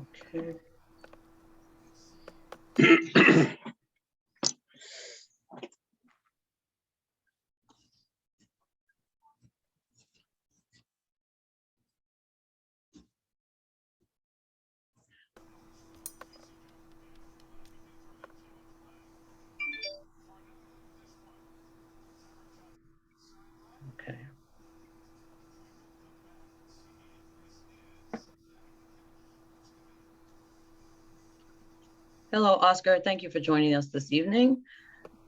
Okay. Okay. Hello, Oscar. Thank you for joining us this evening.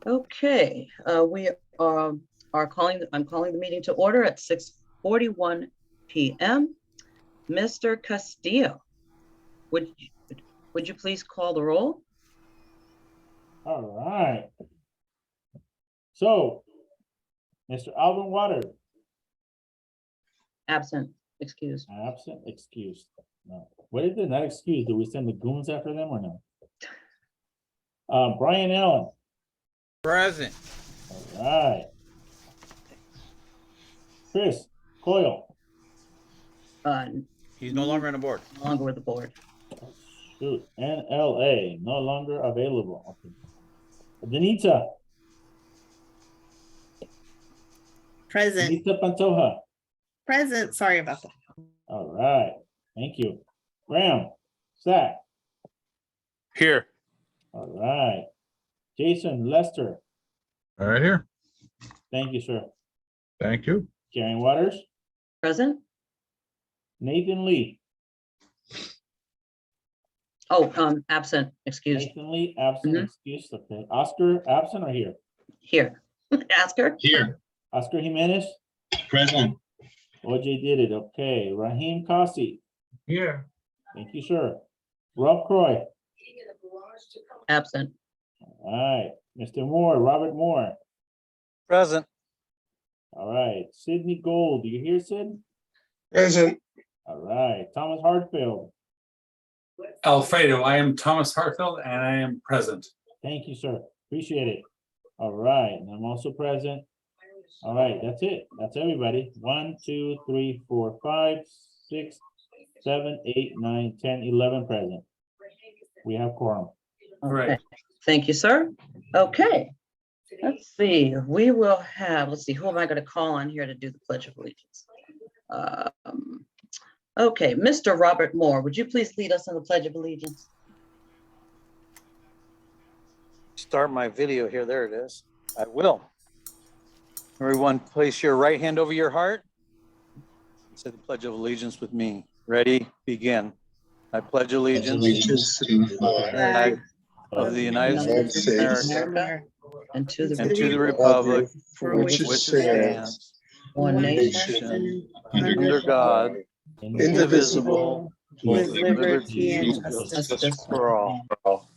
Okay, we are calling. I'm calling the meeting to order at 6:41 p.m. Mr. Castillo, would you please call the roll? All right. So, Mr. Alvin Waters. Absent. Excused. Absent. Excused. No. What is it? Not excused. Do we send the goons after them or no? Brian Allen. Present. All right. Chris Coyle. He's no longer on the board. No longer with the board. Oh, shoot. NLA. No longer available. Okay. Denita. Present. Denita Pantoja. Present. Sorry about that. All right. Thank you. Graham. Zach. Here. All right. Jason Lester. All right, here. Thank you, sir. Thank you. Karen Waters. Present. Nathan Lee. Oh, absent. Excused. Nathan Lee, absent, Mhm. excuse. Okay. Oscar, absent or here? Here. Oscar. Here. Oscar Jimenez. Present. OJ did it. Okay. Raheem Kasi. Here. Thank you, sir. Rob Croy. Absent. All right. Mr. Moore, Robert Moore. Present. All right. Sidney Gold. Do you hear Sid? Present. All right. Thomas Hartfield. Alfredo, I am Thomas Hartfield and I am present. Thank you, sir. Appreciate it. All right. And I'm also present. All right. That's it. That's everybody. 1, 2, 3, 4, 5, 6, 7, 8, 9, 10, 11 present. We have quorum. All right. Thank you, sir. Okay. Let's see. We will have, let's see, who am I going to call on here to do the Pledge of Allegiance? Okay, Mr. Robert Moore, would you please lead us in the Pledge of Allegiance? Start my video here. There it is. I will. Everyone, place your right hand over your heart. Say the Pledge of Allegiance with me. Ready? Begin. I pledge allegiance to the flag of the United States of America And to the and to the republic For which it stands, one nation, under God, indivisible, with liberty and justice for all.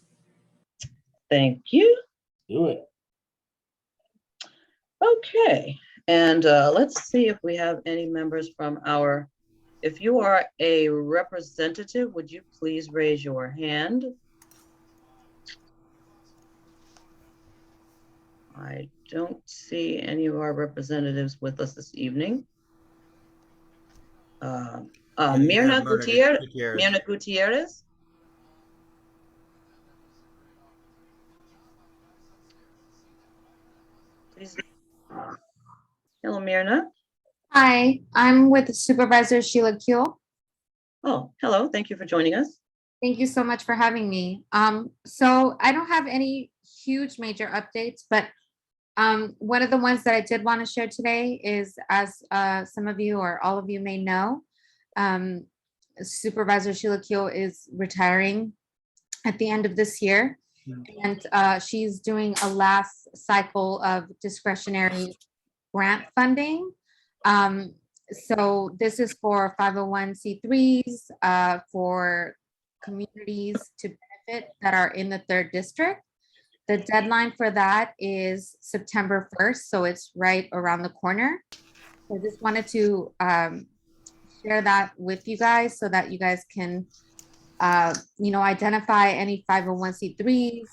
Thank you. Do it. Okay, and let's see if we have any members from our, if you are a representative, would you please raise your hand? I don't see any of our representatives with us this evening. Mirna Gutierrez. Please. Hello, Mirna. Hi, I'm with Supervisor Sheila Kuehl. Oh, hello. Thank you for joining us. Thank you so much for having me. So I don't have any huge major updates, but one of the ones that I did want to share today is, as some of you or all of you may know, Supervisor Sheila Kuehl is retiring at the end of this year. And she's doing a last cycle of discretionary grant funding. So this is for 501c3s, for communities to benefit that are in the 3rd district. The deadline for that is September 1st, so it's right around the corner. I just wanted to share that with you guys so that you guys can identify any 501c3s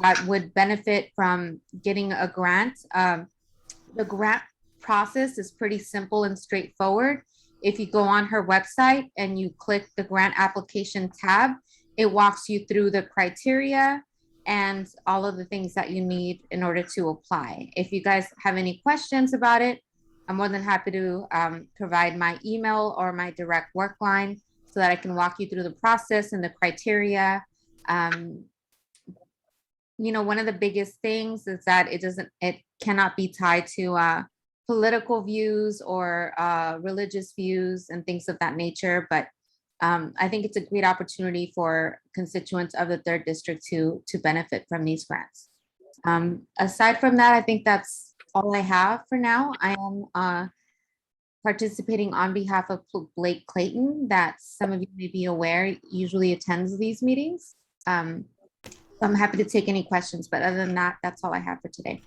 that would benefit from getting a grant. The grant process is pretty simple and straightforward. if you go on her website and you click the grant application tab, it walks you through the criteria and all of the things that you need in order to apply. If you guys have any questions about it, I'm more than happy to provide my email or my direct work line so that I can walk you through the process and the criteria. You know, one of the biggest things is that it cannot be tied to political views or religious views and things of that nature. But I think it's a great opportunity for constituents of the 3rd District to benefit from these grants. Aside from that, I think that's all I have for now. I am participating on behalf of Blake Clayton, that some of you may be aware usually attends these meetings. I'm happy to take any questions, but other than that, that's all I have for today.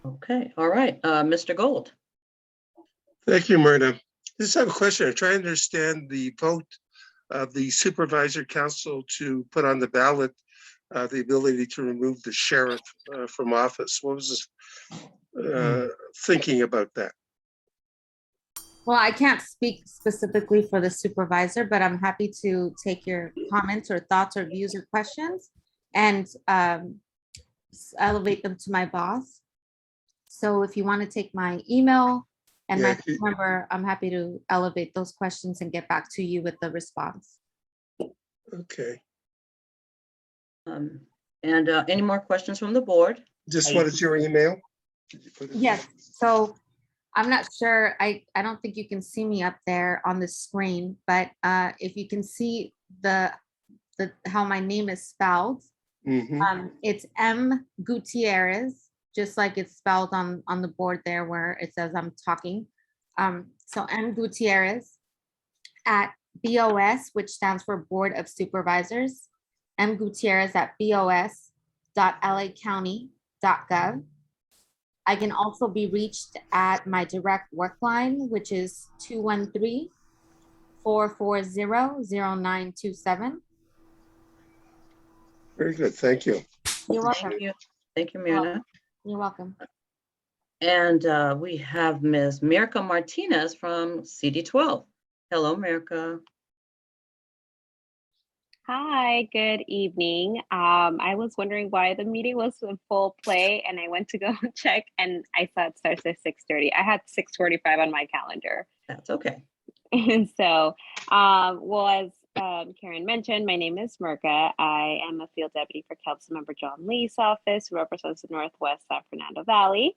Okay, all right, Mr. Gold. Thank you, Myrna. I just have a question. I'm trying to understand the vote of the Supervisor Council to put on the ballot the ability to remove the sheriff from office. What was this thinking about that? Well, I can't speak specifically for the supervisor, but I'm happy to take your comments or thoughts or views or questions and elevate them to my boss. So if you want to take my email and my phone number, I'm happy to elevate those questions and get back to you with the response. Okay. And any more questions from the board? Just what is your email? Did you put it Yes, so I'm not sure, I don't think you can see me up there on the screen, but if you can see how my name is spelled, it's M Gutierrez, just like it's spelled on the board there where it says I'm talking. So M Gutierrez at BOS, which stands for Board of Supervisors, M Gutierrez at bos.lacounty.gov. I can also be reached at my direct work line, which is 213-440-0927. Very good. Thank you. You're welcome. Thank you. Thank you, Myrna. You're welcome. And we have Ms. Mirka Martinez from CD12. Hello, Mirka. Hi, good evening. I was wondering why the meeting was in full play, and I went to go check, and I saw it starts at 6:30. I had 6:45 on my calendar. That's okay. And so, well, as Karen mentioned, my name is Mirka. I am a field deputy for Councilmember John Lee's office, who represents the Northwest San Fernando Valley.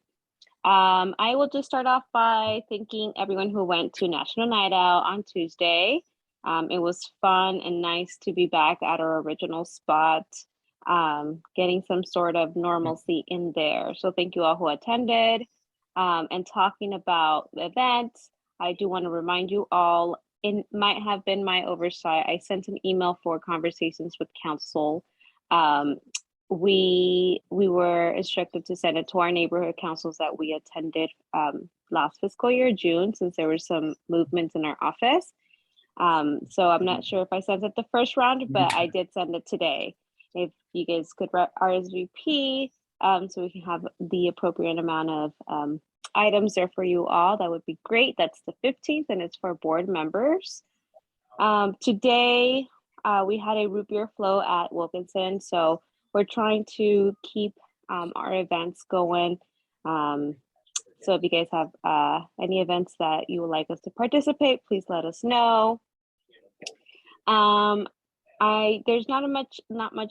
I will just start off by thanking everyone who went to National Night Out on Tuesday. It was fun and nice to be back at our original spot, getting some sort of normalcy in there. So thank you all who attended. And talking about the event, I do want to remind you all, it might have been my oversight. I sent an email for conversations with council. We were instructed to send it to our neighborhood councils that we attended last fiscal year, June, since there were some movements in our office. So I'm not sure if I sent it the first round, but I did send it today. If you guys could RSVP, so we can have the appropriate amount of items there for you all, that would be great. That's the 15th, and it's for board members. Today, we had a root beer flow at Wilkinson, so we're trying to keep our events going. So if you guys have any events that you would like us to participate, please let us know. There's not much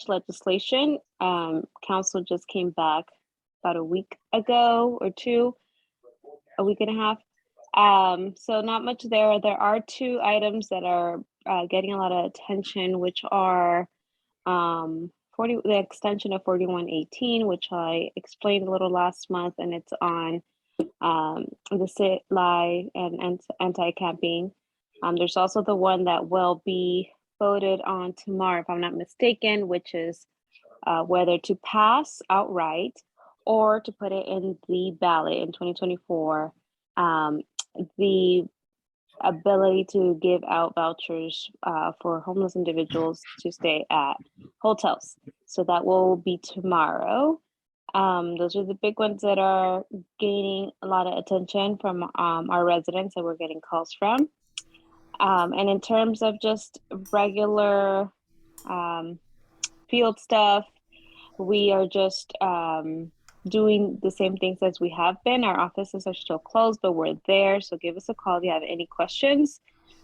legislation. Council just came back about a week ago or two, a week and a half. So not much there. There are two items that are getting a lot of attention, which are the extension of 4118, which I explained a little last month, and it's on the sit, lie, and anti-camping. There's also the one that will be voted on tomorrow, if I'm not mistaken, which is whether to pass outright or to put it in the ballot in 2024, the ability to give out vouchers for homeless individuals to stay at hotels. So that will be tomorrow. Those are the big ones that are gaining a lot of attention from our residents that we're getting calls from. And in terms of just regular field stuff, we are just doing the same things as we have been. Our offices are still closed, but we're there. So give us a call if you have any questions.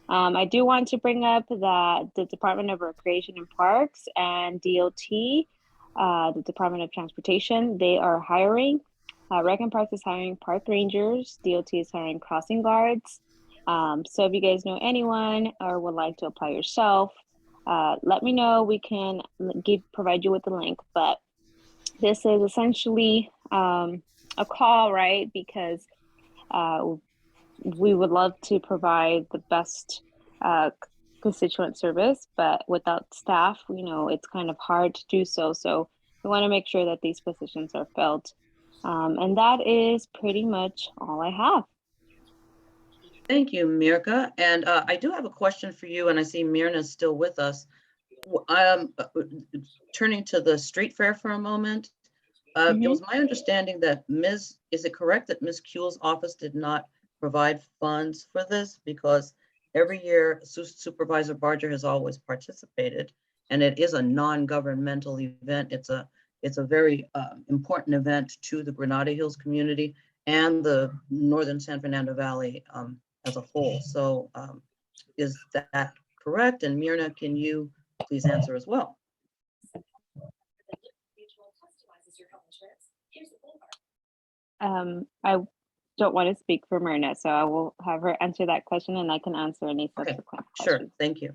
I do want to bring up that the Department of Recreation and Parks and DOT, the Department of Transportation, they are hiring. Rec and Parks is hiring park rangers. DOT is hiring crossing guards. So if you guys know anyone or would like to apply yourself, let me know. We can provide you with the link. But this is essentially a call, right? Because we would love to provide the best constituent service, but without staff, it's kind of hard to do so. So we want to make sure that these positions are filled. And that is pretty much all I have. Thank you, Mirka. And I do have a question for you, and I see Myrna is still with us. Turning to the street fair for a moment. It was my understanding that is it correct that Ms. Kuehl's office did not provide funds for this? Because every year Supervisor Barger has always participated, and it is a non-governmental event. It's a very important event to the Granada Hills community and the Northern San Fernando Valley as a whole. So is that correct? And Myrna, can you please answer as well? I don't want to speak for Myrna, so I will have her answer that question, and I can answer any subsequent questions. Sure, thank you.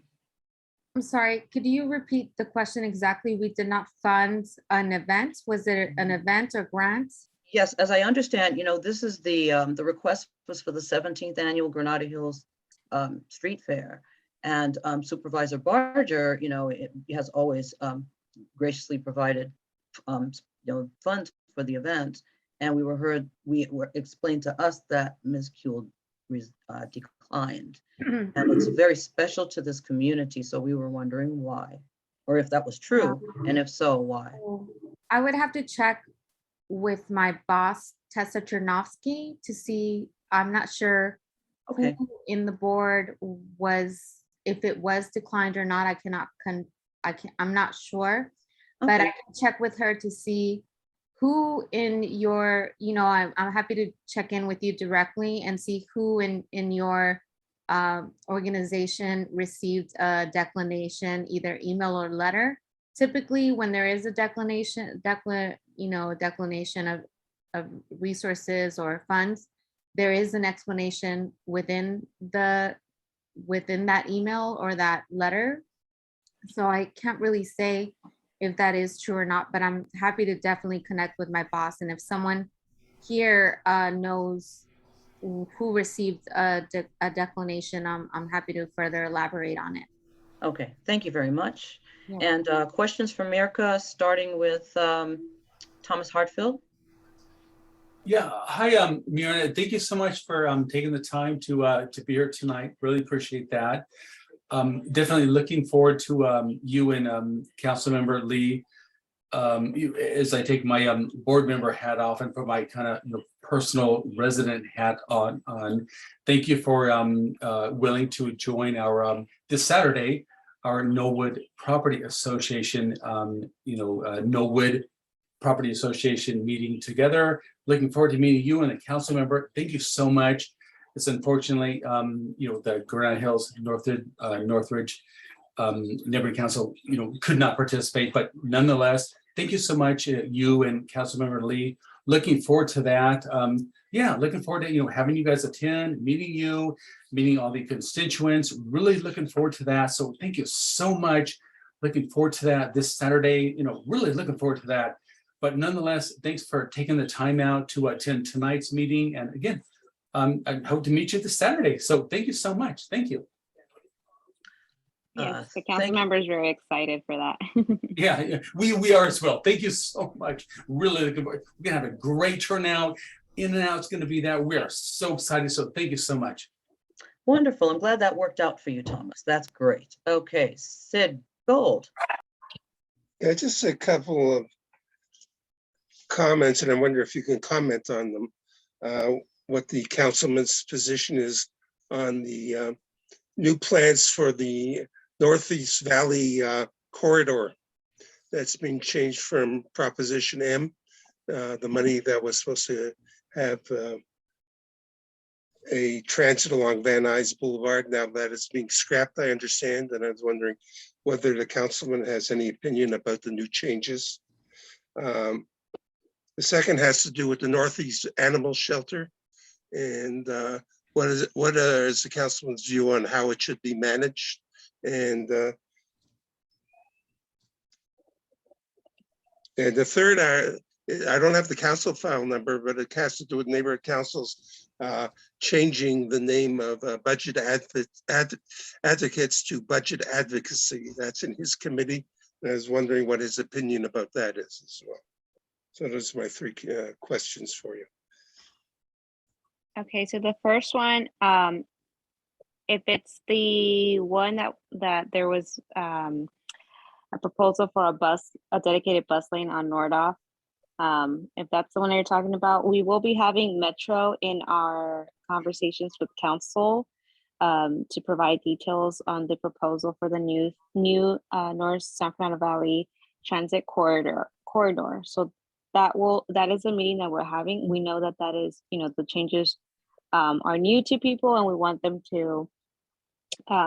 I'm sorry, could you repeat the question exactly? We did not fund an event. Was it an event or grants? Yes, as I understand, this is the request was for the 17th annual Granada Hills Street Fair. And Supervisor Barger, it has always graciously provided, funds for the event. And we were explained to us that Ms. Kuehl declined. And it's very special to this community. So we were wondering why, or if that was true. And if so, why? I would have to check with my boss, Tessa Chernovsky, to see. I'm not sure who in the board if it was declined or not. I'm not sure, but I can check with her to see who in your, I'm happy to check in with you directly and see who in your organization received a declination, either email or letter. Typically, when there is a declination of resources or funds, there is an explanation within that email or that letter. So I can't really say if that is true or not, but I'm happy to definitely connect with my boss. And if someone here knows who received a declination, I'm happy to further elaborate on it. Okay, thank you very much. Yeah. And questions from Mirka, starting with Thomas Hartfield. Yeah, hi, Myrna. Thank you so much for taking the time to be here tonight. Really appreciate that. Definitely looking forward to you and Councilmember Lee. As I take my board member hat off and put my kind of personal resident hat on. Thank you for willing to join our this Saturday, our Knollwood Property Association, Knollwood Property Association meeting together. Looking forward to meeting you and a council member. Thank you so much. It's unfortunately, the Granada Hills, Northridge Neighborhood Council, could not participate, but nonetheless, thank you so much, you and Councilmember Lee. Looking forward to that. Looking forward to having you guys attend, meeting all the constituents. Really looking forward to that. So thank you so much. Looking forward to that this Saturday. Really looking forward to that. But nonetheless, thanks for taking the time out to attend tonight's meeting. And again, I hope to meet you this Saturday. So thank you so much. Thank you. Yes, the council member is very excited for that. Yeah, we are as well. Thank you so much. Really looking forward. We're gonna have a great turnout. In and out, it's gonna be that. We are so excited. So thank you so much. Wonderful. I'm glad that worked out for you, Thomas. That's great. Okay, Sid Gold. Yeah, just a couple of comments, and I wonder if you can comment on them. What the councilman's position is on the new plans for the Northeast Valley corridor that's being changed from Proposition M, the money that was supposed to have a transit along Van Nuys Boulevard. Now that it's being scrapped, I understand, and I was wondering whether the councilman has any opinion about the new changes. The second has to do with the Northeast Animal Shelter, and what is the councilman's view on how it should be managed? And the third, I don't have the council file number, but it has to do with neighborhood councils changing the name of budget advocates to budget advocacy. That's in his committee. And I was wondering what his opinion about that is as well. So those are my three questions for you. Okay, so the first one, if it's the one that there was a proposal for a dedicated bus lane on Nordoff, if that's the one that you're talking about, we will be having Metro in our conversations with council to provide details on the proposal for the new North San Fernando Valley Transit Corridor. So that is a meeting that we're having. We know that is, the changes are new to people, and we want them to,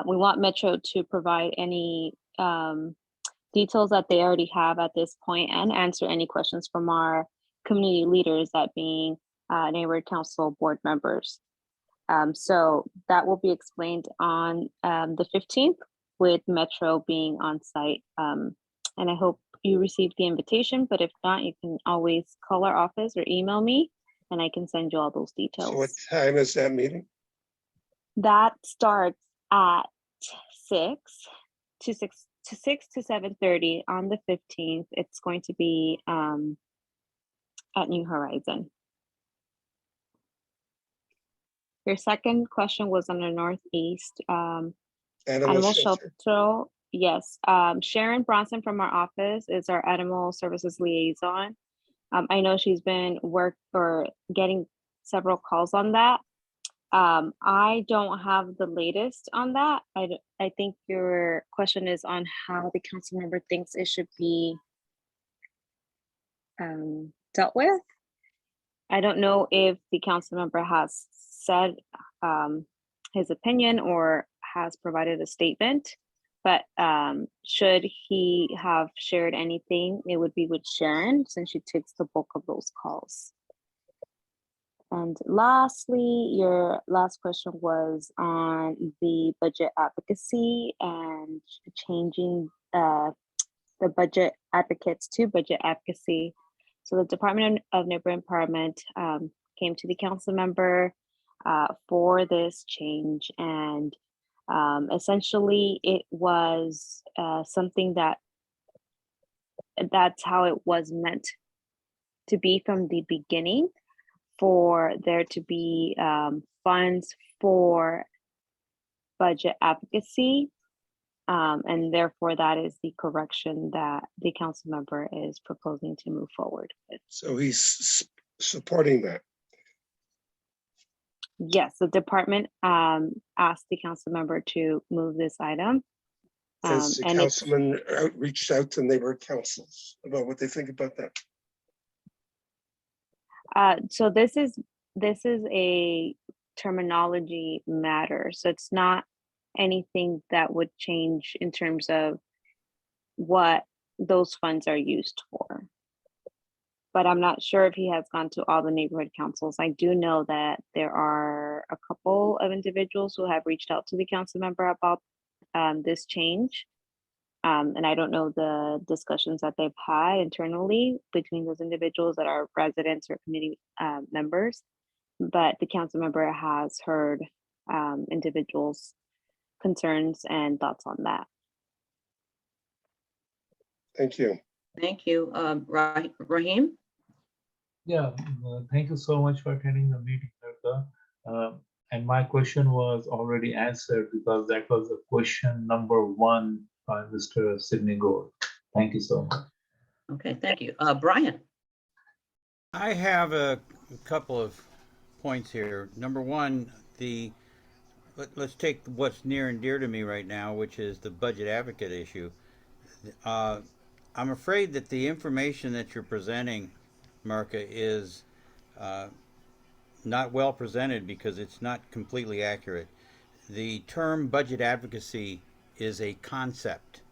we want Metro to provide any details that they already have at this point and answer any questions from our community leaders, that being neighborhood council board members. So that will be explained on the 15th with Metro being on site. And I hope you received the invitation, but if not, you can always call our office or email me and I can send you all those details. So what time is that meeting? That starts at 6 to 7:30 on the 15th. It's going to be at New Horizon. Your second question was on the Northeast Animal Shelter. Yes, Sharon Bronson from our office is our animal services liaison. I know she's been getting several calls on that. I don't have the latest on that. I think your question is on how the council member thinks it should be dealt with. I don't know if the council member has said his opinion or has provided a statement, but should he have shared anything, it would be with Sharon, since she takes the bulk of those calls. And lastly, your last question was on the budget advocacy and changing the budget advocates to budget advocacy. So the Department of Neighborhood Empowerment came to the council member for this change, and essentially it was something that's how it was meant to be from the beginning, for there to be funds for budget advocacy, and therefore that is the correction that the council member is proposing to move forward with. So he's supporting that. Yes, the department asked the council member to move this item. Has the councilman reached out to neighborhood councils about what they think about that? So this is a terminology matter. So it's not anything that would change in terms of what those funds are used for. But I'm not sure if he has gone to all the neighborhood councils. I do know that there are a couple of individuals who have reached out to the council member about this change. And I don't know the discussions that they've had internally between those individuals that are residents or committee members, but the council member has heard individuals' concerns and thoughts on that. Thank you. Thank you. Raheem? Yeah, thank you so much for attending the meeting, Bertha. And my question was already answered because that was the question number 1 by Mr. Sidney Gold. Thank you so much. Okay, thank you. Brian? I have a couple of points here. Number one, let's take what's near and dear to me right now, which is the budget advocate issue. Uh, I'm afraid that the information that you're presenting, Marka, is uh, not well presented because it's not completely accurate. The term budget advocacy is a concept.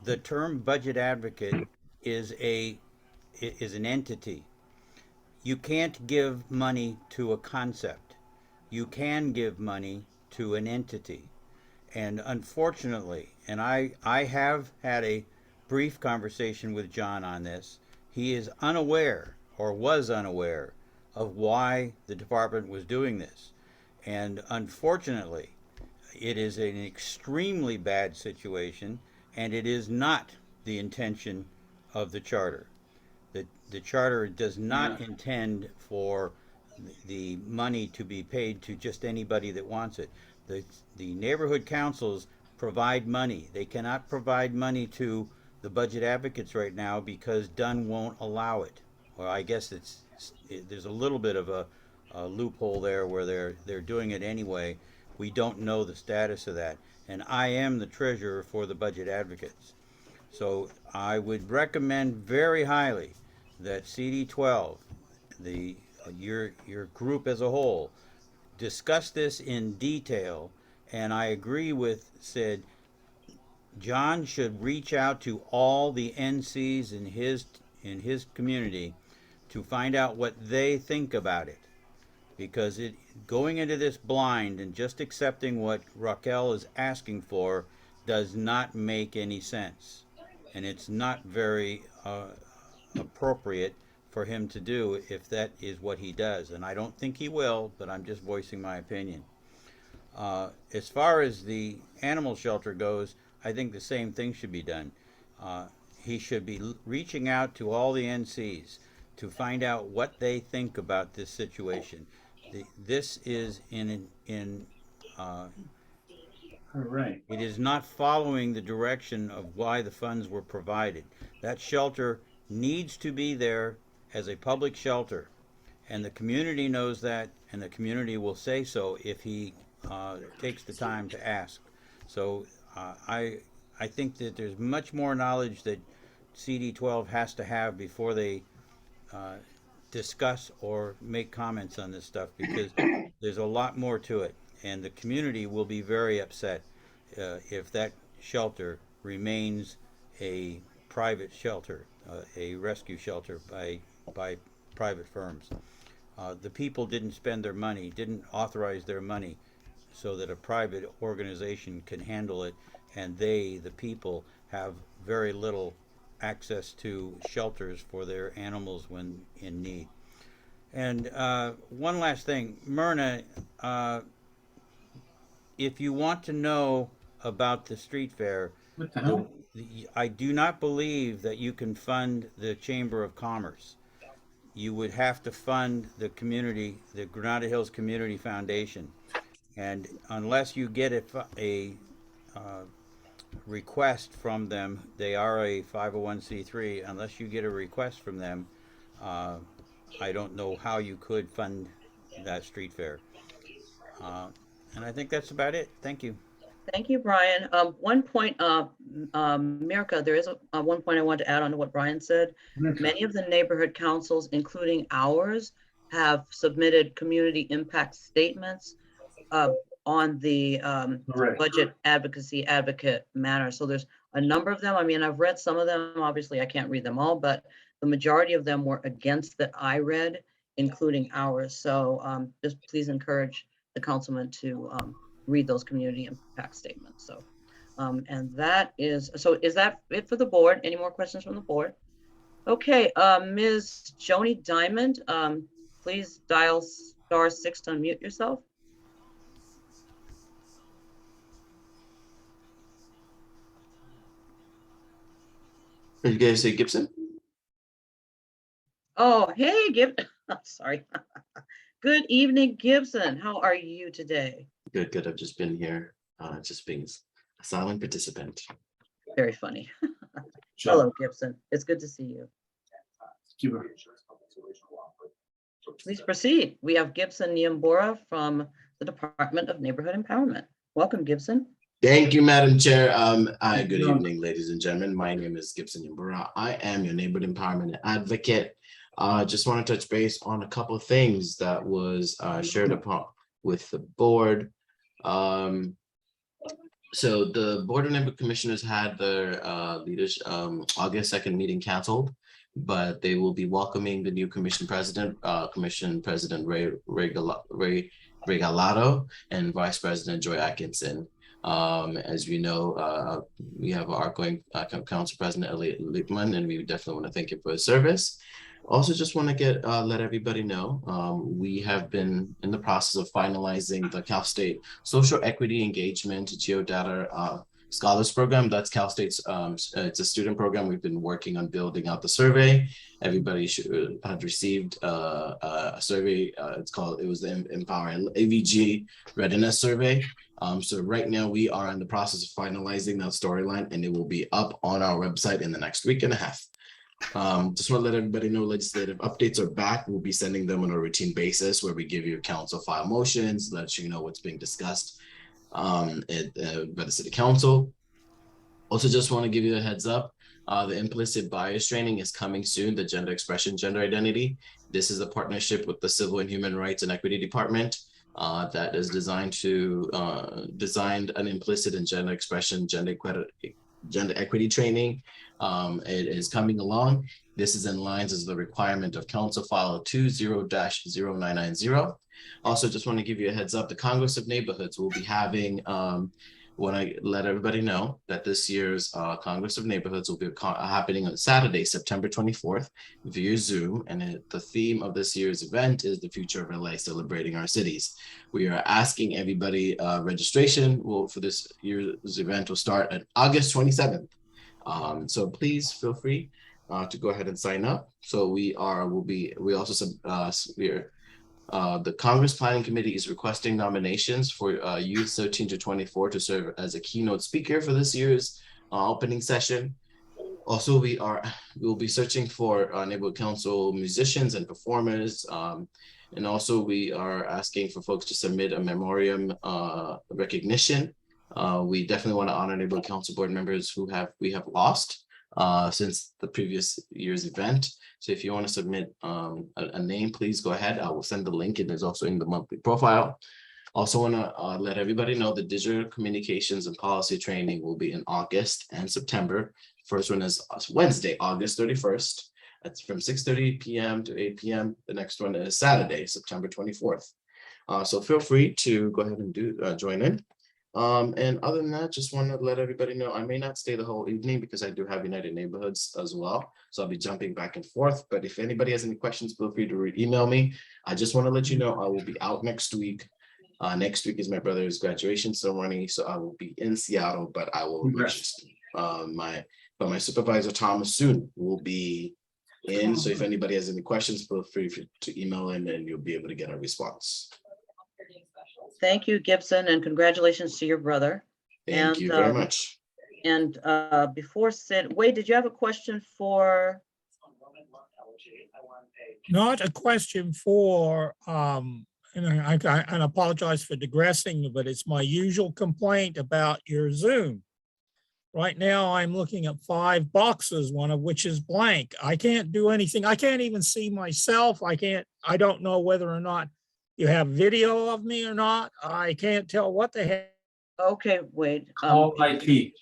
The term budget advocate is an entity. You can't give money to a concept. You can give money to an entity. And unfortunately, and I have had a brief conversation with John on this, he is unaware or was unaware of why the department was doing this. And unfortunately, it is an extremely bad situation, and it is not the intention of the charter. The charter does not intend for the money to be paid to just anybody that wants it. The neighborhood councils provide money. They cannot provide money to the budget advocates right now because Dunn won't allow it. Well, I guess there's a little bit of a loophole there where they're doing it anyway. We don't know the status of that. And I am the treasurer for the budget advocates. So I would recommend very highly that CD12, your group as a whole, discuss this in detail. And I agree with Sid. John should reach out to all the NCs in his community to find out what they think about it, because going into this blind and just accepting what Raquel is asking for does not make any sense, and it's not very appropriate for him to do if that is what he does. And I don't think he will, but I'm just voicing my opinion. As far as the animal shelter goes, I think the same thing should be done. He should be reaching out to all the NCs to find out what they think about this situation. This is All right. it is not following the direction of why the funds were provided. That shelter needs to be there as a public shelter, and the community knows that, and the community will say so if he takes the time to ask. So I think that there's much more knowledge that CD12 has to have before they discuss or make comments on this stuff, because there's a lot more to it, and the community will be very upset if that shelter remains a private shelter, a rescue shelter by private firms. The people didn't spend their money, didn't authorize their money so that a private organization can handle it, and they, the people, have very little access to shelters for their animals when in need. And one last thing, Myrna, if you want to know about the street fair, What the hell? I do not believe that you can fund the Chamber of Commerce. You would have to fund the community, the Granada Hills Community Foundation. And unless you get a request from them, they are a 501c3, unless you get a request from them, I don't know how you could fund that street fair. And I think that's about it. Thank you. Thank you, Brian. One point, Mirka, there is one point I want to add on to what Brian said. Many of the neighborhood councils, including ours, have submitted community impact statements on the budget advocate matter. So there's a number of them. I mean, I've read some of them. Obviously, I can't read them all, but the majority of them were against that I read, including ours. So just please encourage the councilman to read those community impact statements. So, and that is that it for the board? Any more questions from the board? Okay, Ms. Joni Diamond, please dial *6 to unmute yourself. Are you guys say Gibson? Oh, hey, Gibson. Sorry. Good evening, Gibson. How are you today? Good, good. I've just been here, just being a silent participant. Very funny. Hello, Gibson. It's good to see you. Please proceed. We have Gibson Niambora from the Department of Neighborhood Empowerment. Welcome, Gibson. Thank you, Madam Chair. Hi, good evening, ladies and gentlemen. My name is Gibson Yambura. I am your neighborhood empowerment advocate. Just want to touch base on a couple of things that was shared upon with the board. So the Board of Neighborhood Commissioners had their August 2nd meeting canceled, but they will be welcoming the new Commission President Ray Regalado and Vice President Joy Atkinson. As we know, we have our outgoing Council President Elliot Lippman, and we definitely want to thank him for his service. Also, just want to let everybody know, we have been in the process of finalizing the Cal State Social Equity Engagement Geodata Scholars Program. That's Cal State's, it's a student program. We've been working on building out the survey. Everybody should have received a survey. It was the Empower AVG Readiness Survey. So right now we are in the process of finalizing that storyline, and it will be up on our website in the next week and a half. Just want to let everybody know legislative updates are back. We'll be sending them on a routine basis where we give you council file motions, let you know what's being discussed by the city council. Also, just want to give you a heads up. The implicit bias training is coming soon, the gender expression, gender identity. This is a partnership with the Civil and Human Rights and Equity Department that is designed an implicit and gender expression, gender equity training. It is coming along. This is in lines as the requirement of Council File 20-0990. Also, just want to give you a heads up. The Congress of Neighborhoods will be having, want to let everybody know that this year's Congress of Neighborhoods will be happening on Saturday, September 24th via Zoom. And the theme of this year's event is the future of LA, celebrating our cities. We are asking everybody, registration for this year's event will start on August 27th. So please feel free to go ahead and sign up. So the Congress Planning Committee is requesting nominations for youth 13 to 24 to serve as a keynote speaker for this year's opening session. Also, we will be searching for neighborhood council musicians and performers. And also we are asking for folks to submit a memoriam recognition. We definitely want to honor neighborhood council board members who we have lost since the previous year's event. So if you want to submit a name, please go ahead. I will send the link. It is also in the monthly profile. Also want to let everybody know the digital communications and policy training will be in August and September. First one is Wednesday, August 31st. That's from 6:30 p.m. to 8 p.m. The next one is Saturday, September 24th. So feel free to go ahead and join in. And other than that, just want to let everybody know I may not stay the whole evening because I do have United Neighborhoods as well. So I'll be jumping back and forth. But if anybody has any questions, feel free to email me. I just want to let you know I will be out next week. Next week is my brother's graduation ceremony, so I will be in Seattle, but I will my supervisor Thomas soon will be in. So if anybody has any questions, feel free to email him and you'll be able to get a response. Thank you, Gibson, and congratulations to your brother. Thank you very much. And before Sid, Wade, did you have a question for? Not a question for, and I apologize for digressing, but it's my usual complaint about your Zoom. Right now, I'm looking at 5 boxes, one of which is blank. I can't do anything. I can't even see myself. I don't know whether or not you have video of me or not. I can't tell what the heck. Okay, Wade. All IP.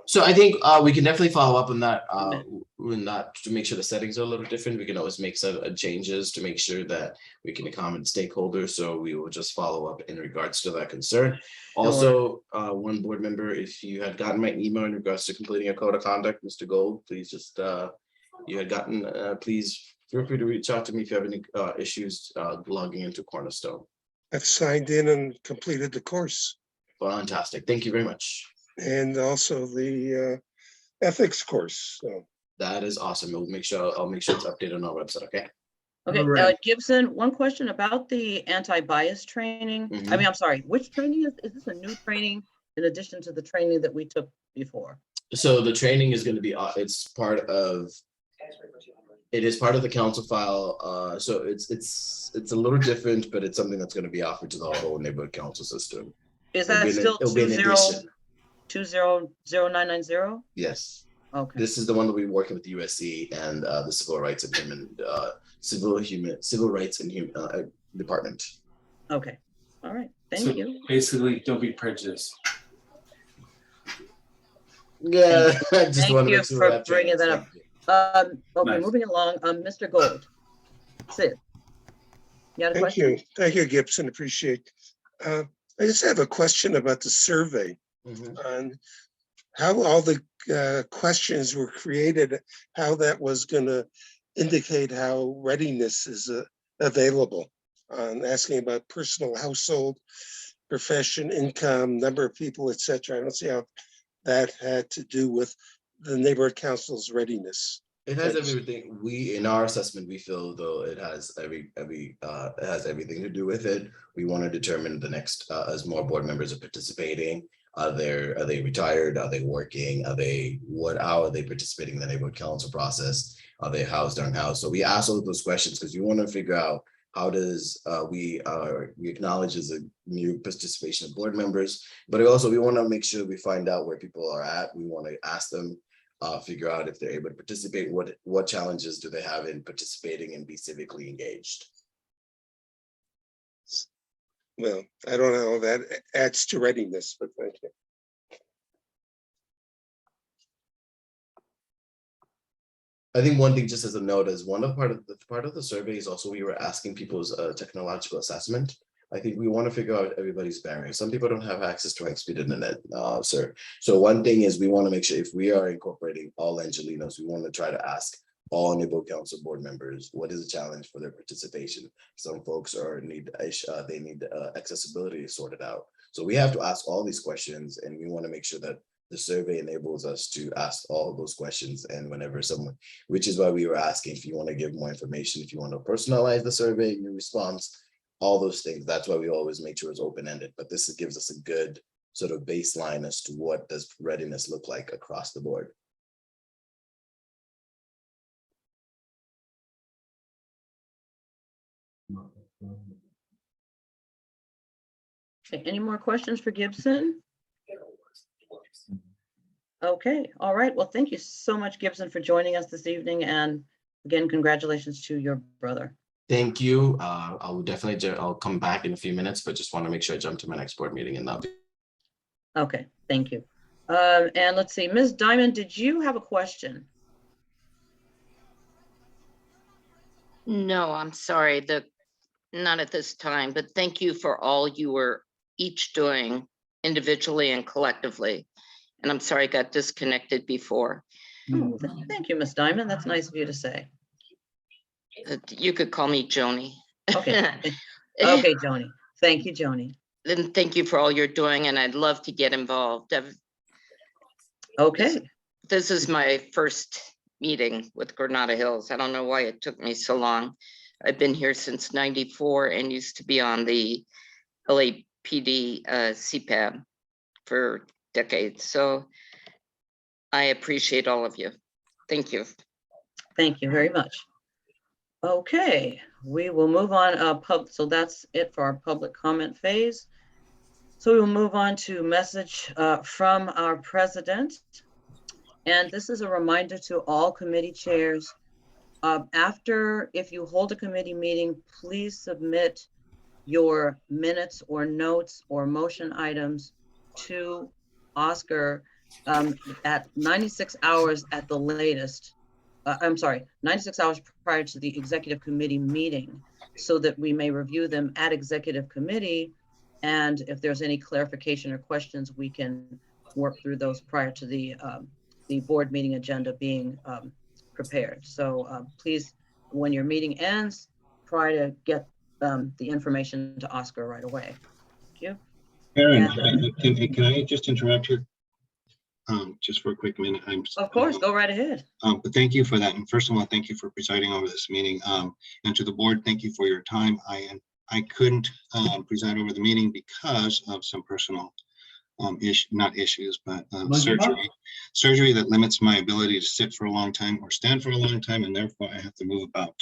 So I think we can definitely follow up on that. To make sure the settings are a little different. We can always make some changes to make sure that we can accommodate stakeholders. So we will just follow up in regards to that concern. Also, one board member, if you had gotten my email in regards to completing a code of conduct, Mr. Gold, please just please feel free to reach out to me if you have any issues logging into Cornerstone. I've signed in and completed the course. Fantastic. Thank you very much. And also the ethics course. So. That is awesome. I'll make sure it's updated on our website. Okay. Okay, Right. Gibson, one question about the anti-bias training. Mhm. I mean, I'm sorry, which training is this a new training in addition to the training that we took before? So the training is going to be it's part of It is part of the council file, so it's a little different, but it's something that's going to be offered to the whole neighborhood council system. Is that still it'll be an addition. 200990? Yes. Okay, This is the one that we're working with the USC and the Civil Rights and Civil Rights and Human Department. okay. All right, So thank you. basically, don't be prejudiced. Yeah, I just Thank want to you make sure for we have bringing that channels. up. Okay, Nice. moving along, Mr. Gold. Sid. You had a Thank question? you. Thank you, Gibson. Appreciate. I just have a question about the survey on how all the questions were created, how that was going to indicate how readiness is available. Asking about personal household, profession, income, number of people, etc. I don't see how that had to do with the neighborhood council's readiness. It has everything. In our assessment, we feel though it has it has everything to do with it. We want to determine the next as more board members are participating. Are they retired? Are they working? How are they participating in the neighborhood council process? Are they housed or unhoused? So we ask all of those questions because we want to figure out how does we acknowledge as a new participation of board members, but also we want to make sure we find out where people are at. We want to ask them, figure out if they're able to participate, what challenges do they have in participating and be civically engaged. Well, I don't know how that adds to readiness, but thank you. I think one thing just as a note is part of the survey is also we were asking people's technological assessment. I think we want to figure out everybody's barriers. Some people don't have access to high-speed internet, sir. So one thing is we want to make sure if we are incorporating all Angelinos, we want to try to ask all neighborhood council board members, what is the challenge for their participation? Some folks need accessibility sorted out. So we have to ask all these questions, and we want to make sure that the survey enables us to ask all of those questions. And whenever someone, which is why we were asking if you want to give more information, if you want to personalize the survey, your response, all those things. That's why we always make sure it's open-ended, but this gives us a good sort of baseline as to what does readiness look like across the board. Okay, any more questions for Gibson? Okay, all right. Well, thank you so much, Gibson, for joining us this evening. And again, congratulations to your brother. Thank you. I'll come back in a few minutes, but just want to make sure I jump to my next board meeting and that'll be. Okay, thank you. And let's see, Ms. Diamond, did you have a question? No, I'm sorry, not at this time, but thank you for all you were each doing individually and collectively. And I'm sorry I got disconnected before. Oh, thank you, Ms. Diamond. That's nice of you to say. You could call me Joni. Okay, okay, Joni. Thank you, Joni. Then thank you for all you're doing, and I'd love to get involved. Okay. This is my first meeting with Granada Hills. I don't know why it took me so long. I've been here since '94 and used to be on the LAPD CPAB for decades. So I appreciate all of you. Thank you. Thank you very much. Okay, we will move on. So that's it for our public comment phase. So we will move on to message from our president. And this is a reminder to all committee chairs. If you hold a committee meeting, please submit your minutes or notes or motion items to Oscar at 96 hours at the latest. 96 hours prior to the executive committee meeting, so that we may review them at executive committee. And if there's any clarification or questions, we can work through those prior to the board meeting agenda being prepared. So please, when your meeting ends, try to get the information to Oscar right away. Thank you. Aaron, can I just interrupt here? Just for a quick minute. Of course, go right ahead. But thank you for that. And first of all, thank you for presiding over this meeting. And to the board, thank you for your time. I couldn't preside over the meeting because of some personal not issues, but Monkey month? surgery that limits my ability to sit for a long time or stand for a long time, and therefore I have to move about.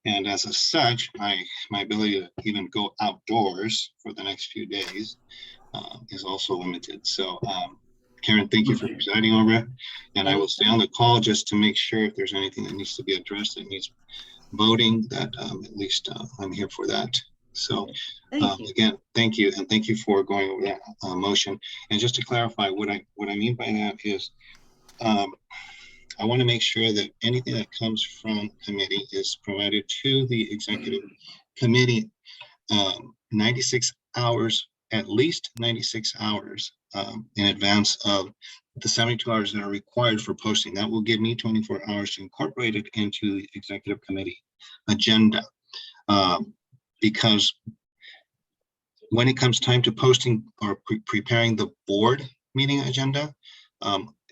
And as a such, my ability to even go outdoors for the next few days is also limited. So Karen, thank you for presiding over it. And I will stay on the call just to make sure if there's anything that needs to be addressed that needs voting, that at least I'm here for that. So again, thank you. And thank you for going over that motion. And just to clarify, what I mean by that is I want to make sure that anything that comes from committee is provided to the executive committee 96 hours, at least 96 hours in advance of the 72 hours that are required for posting. That will give me 24 hours to incorporate it into the executive committee agenda. Because when it comes time to posting or preparing the board meeting agenda,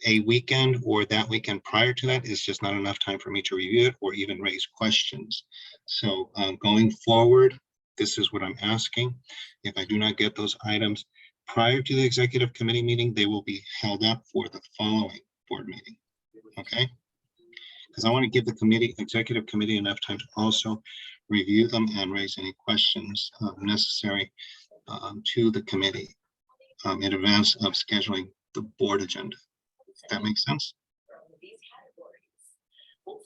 a weekend or that weekend prior to that is just not enough time for me to review it or even raise questions. So going forward, this is what I'm asking. If I do not get those items prior to the executive committee meeting, they will be held up for the following board meeting. Okay? Because I want to give the executive committee enough time to also review them and raise any questions necessary to the committee in advance of scheduling the board agenda. That makes sense?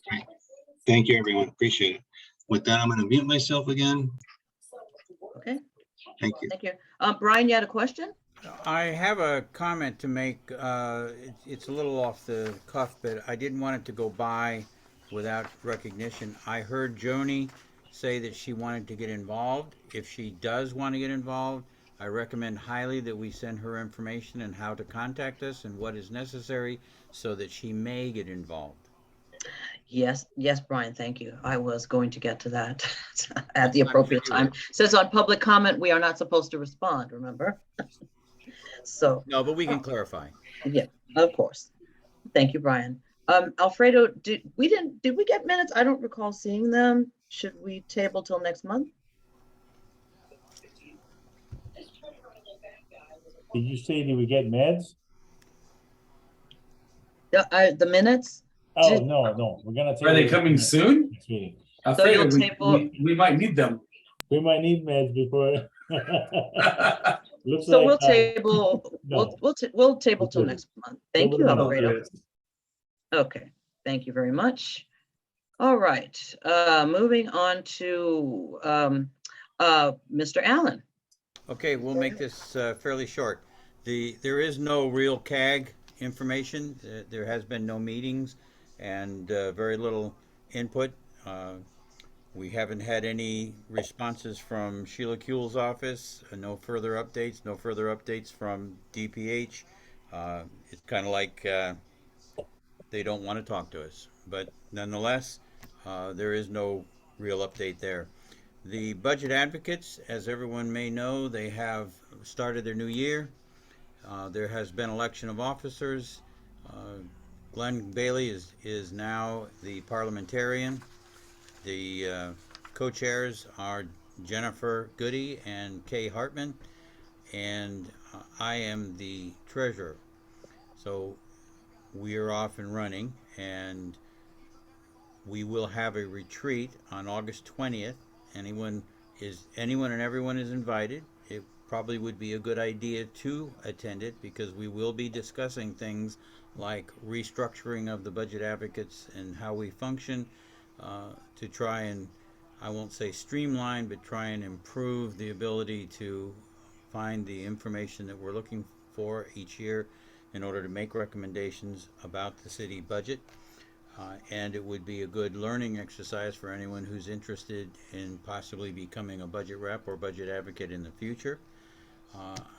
Great. Thank you, everyone. Appreciate it. With that, I'm going to mute myself again. Okay. Thank you. Thank you. Brian, you had a question? I have a comment to make. It's a little off the cuff, but I didn't want it to go by without recognition. I heard Joni say that she wanted to get involved. If she does want to get involved, I recommend highly that we send her information and how to contact us and what is necessary so that she may get involved. Yes, Brian, thank you. I was going to get to that at the appropriate time. Says on public comment, we are not supposed to respond, remember? So. No, but we can clarify. Yeah, of course. Thank you, Brian. Alfredo, did we get minutes? I don't recall seeing them. Should we table till next month? Did you say that we get meds? The minutes? Oh, no, we're gonna. Are they coming soon? So we might need them. We might need meds before. Looks so like, we'll table. no. We'll table till next month. Thank you, Alfredo. Yes. Okay, thank you very much. All right, moving on to Mr. Allen. Okay, we'll make this fairly short. There is no real CAG information. There has been no meetings and very little input. We haven't had any responses from Sheila Kuehl's office. No further updates from DPH. It's kind of like they don't want to talk to us. But nonetheless, there is no real update there. The budget advocates, as everyone may know, they have started their new year. There has been election of officers. Glenn Bailey is now the parliamentarian. The co-chairs are Jennifer Goody and Kay Hartman, and I am the treasurer. So we are off and running, and we will have a retreat on August 20th. Anyone and everyone is invited. It probably would be a good idea to attend it because we will be discussing things like restructuring of the budget advocates and how we function to try and, I won't say streamline, but try and improve the ability to find the information that we're looking for each year in order to make recommendations about the city budget. And it would be a good learning exercise for anyone who's interested in possibly becoming a budget rep or budget advocate in the future.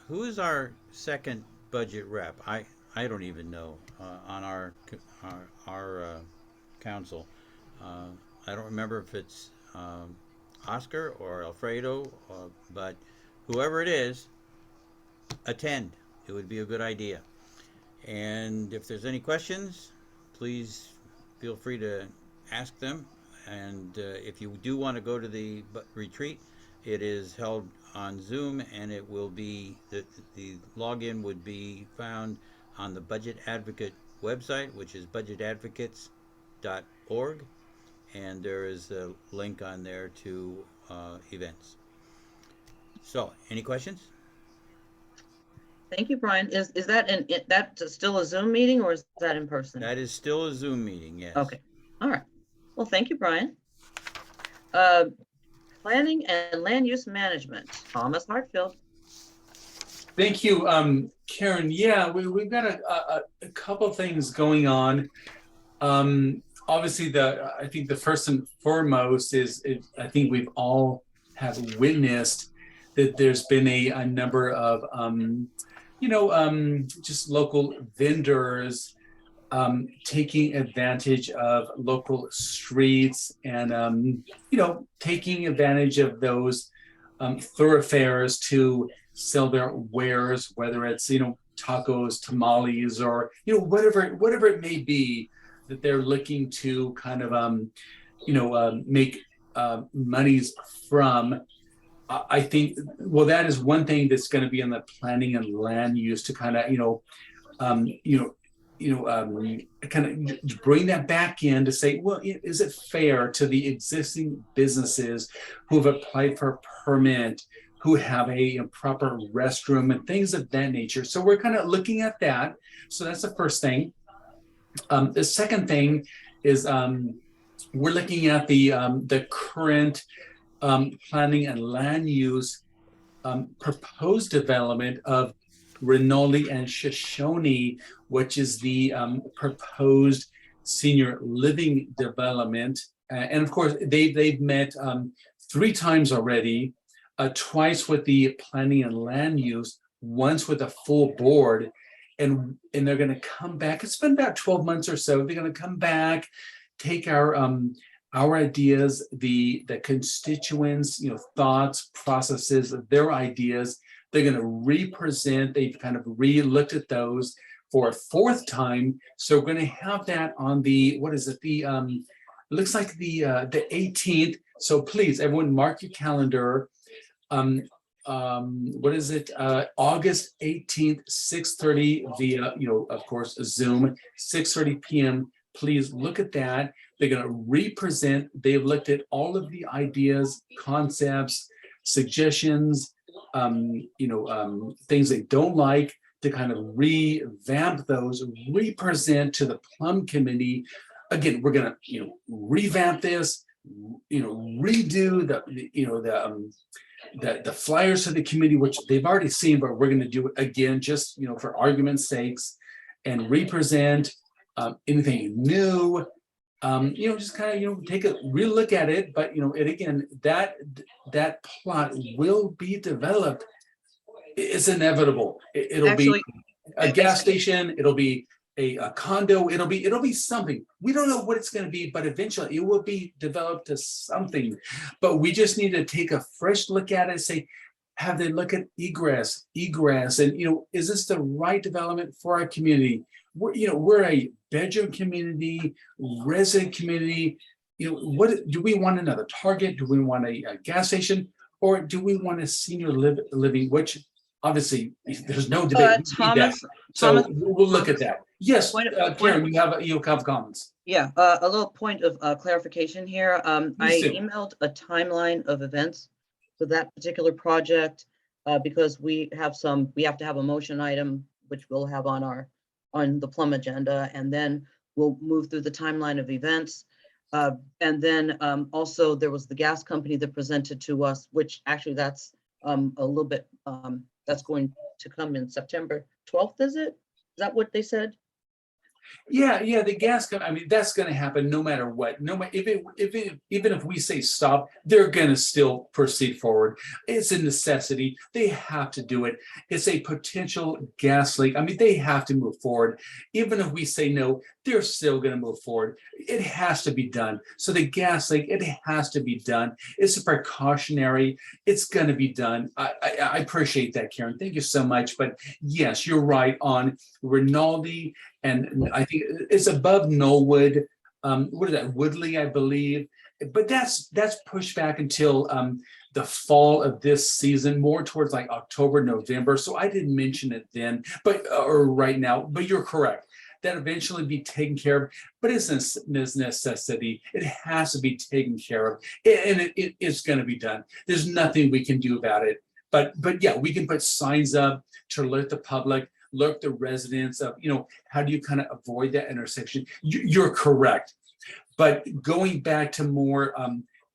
Who is our second budget rep? I don't even know on our council. I don't remember if it's Oscar or Alfredo, but whoever it is, attend. It would be a good idea. And if there's any questions, please feel free to ask them. And if you do want to go to the retreat, it is held on Zoom, and it will be, the login would be found on the Budget Advocate website, which is budgetadvocates.org, and there is a link on there to events. So, any questions? Thank you, Brian. Is that that's still a Zoom meeting, or is that in person? That is still a Zoom meeting, yes. Okay, all right. Well, thank you, Brian. Planning and Land Use Management, Thomas Hartfield. Thank you, Karen. Yeah, we've got a couple things going on. Obviously, I think the first and foremost is I think we've all have witnessed that there's been a number of just local vendors taking advantage of local streets and taking advantage of those thoroughfares to sell their wares, whether it's tacos, tamales, or whatever it may be that they're looking to kind of make monies from. I think, well, that is one thing that's going to be in the planning and land use to kind of kind of bring that back in to say, well, is it fair to the existing businesses who have applied for a permit, who have a proper restroom and things of that nature? So we're kind of looking at that. So that's the first thing. The second thing is we're looking at the current planning and land use proposed development of Rinaldi and Shoshone, which is the proposed senior living development. And of course, they've met 3 times already, twice with the planning and land use, once with a full board. And they're going to come back. It's been about 12 months or so. They're going to come back, take our ideas, the constituents, thoughts, processes, their ideas. They're going to represent. They've kind of re-looked at those for a 4th time. So we're going to have that on the, what is it? The it looks like the 18th. So please, everyone, mark your calendar. What is it? August 18th, 6:30 via, of course, Zoom, 6:30 p.m. Please look at that. They're going to represent. They've looked at all of the ideas, concepts, suggestions, things they don't like, to kind of revamp those, represent to the Plum Committee. Again, we're going to, revamp this, redo the flyers to the committee, which they've already seen, but we're going to do it again, just, for argument's sakes, and represent anything new. Just kind of, take a real look at it. But, and again, that plot will be developed. It's inevitable. It'll be a gas station. It'll be a condo. It'll be something. We don't know what it's going to be, but eventually it will be developed to something. But we just need to take a fresh look at it and say, have they look at egress, and is this the right development for our community? We're a bedroom community, resident community. What do we want? Another Target? Do we want a gas station, or do we want a senior living? Which obviously there's no debate. Thomas, we'll look at that. Yes, Karen, you have comments. Yeah, a little point of clarification here. I emailed a timeline of events for that particular project because we have to have a motion item, which we'll have on the Plum agenda, and then we'll move through the timeline of events. And then also there was the gas company that presented to us, which actually that's a little bit, that's going to come in September 12th, is it? Is that what they said? Yeah, the gas company, I mean, that's going to happen no matter what. No matter even if we say stop, they're going to still proceed forward. It's a necessity. They have to do it. It's a potential gas leak. I mean, they have to move forward. Even if we say no, they're still going to move forward. It has to be done. So the gas leak, it has to be done. It's a precautionary. It's going to be done. I appreciate that, Karen. Thank you so much. But yes, you're right on Rinaldi, and I think it's above Knollwood. What is that? Woodley, I believe. But that's pushed back until the fall of this season, more towards like October, November. So I didn't mention it then, but or right now, but you're correct. That eventually be taken care of, but it's a necessity. It has to be taken care of, and it's going to be done. There's nothing we can do about it. But yeah, we can put signs up to alert the public, alert the residents of, how do you kind of avoid that intersection? You're correct. But going back to more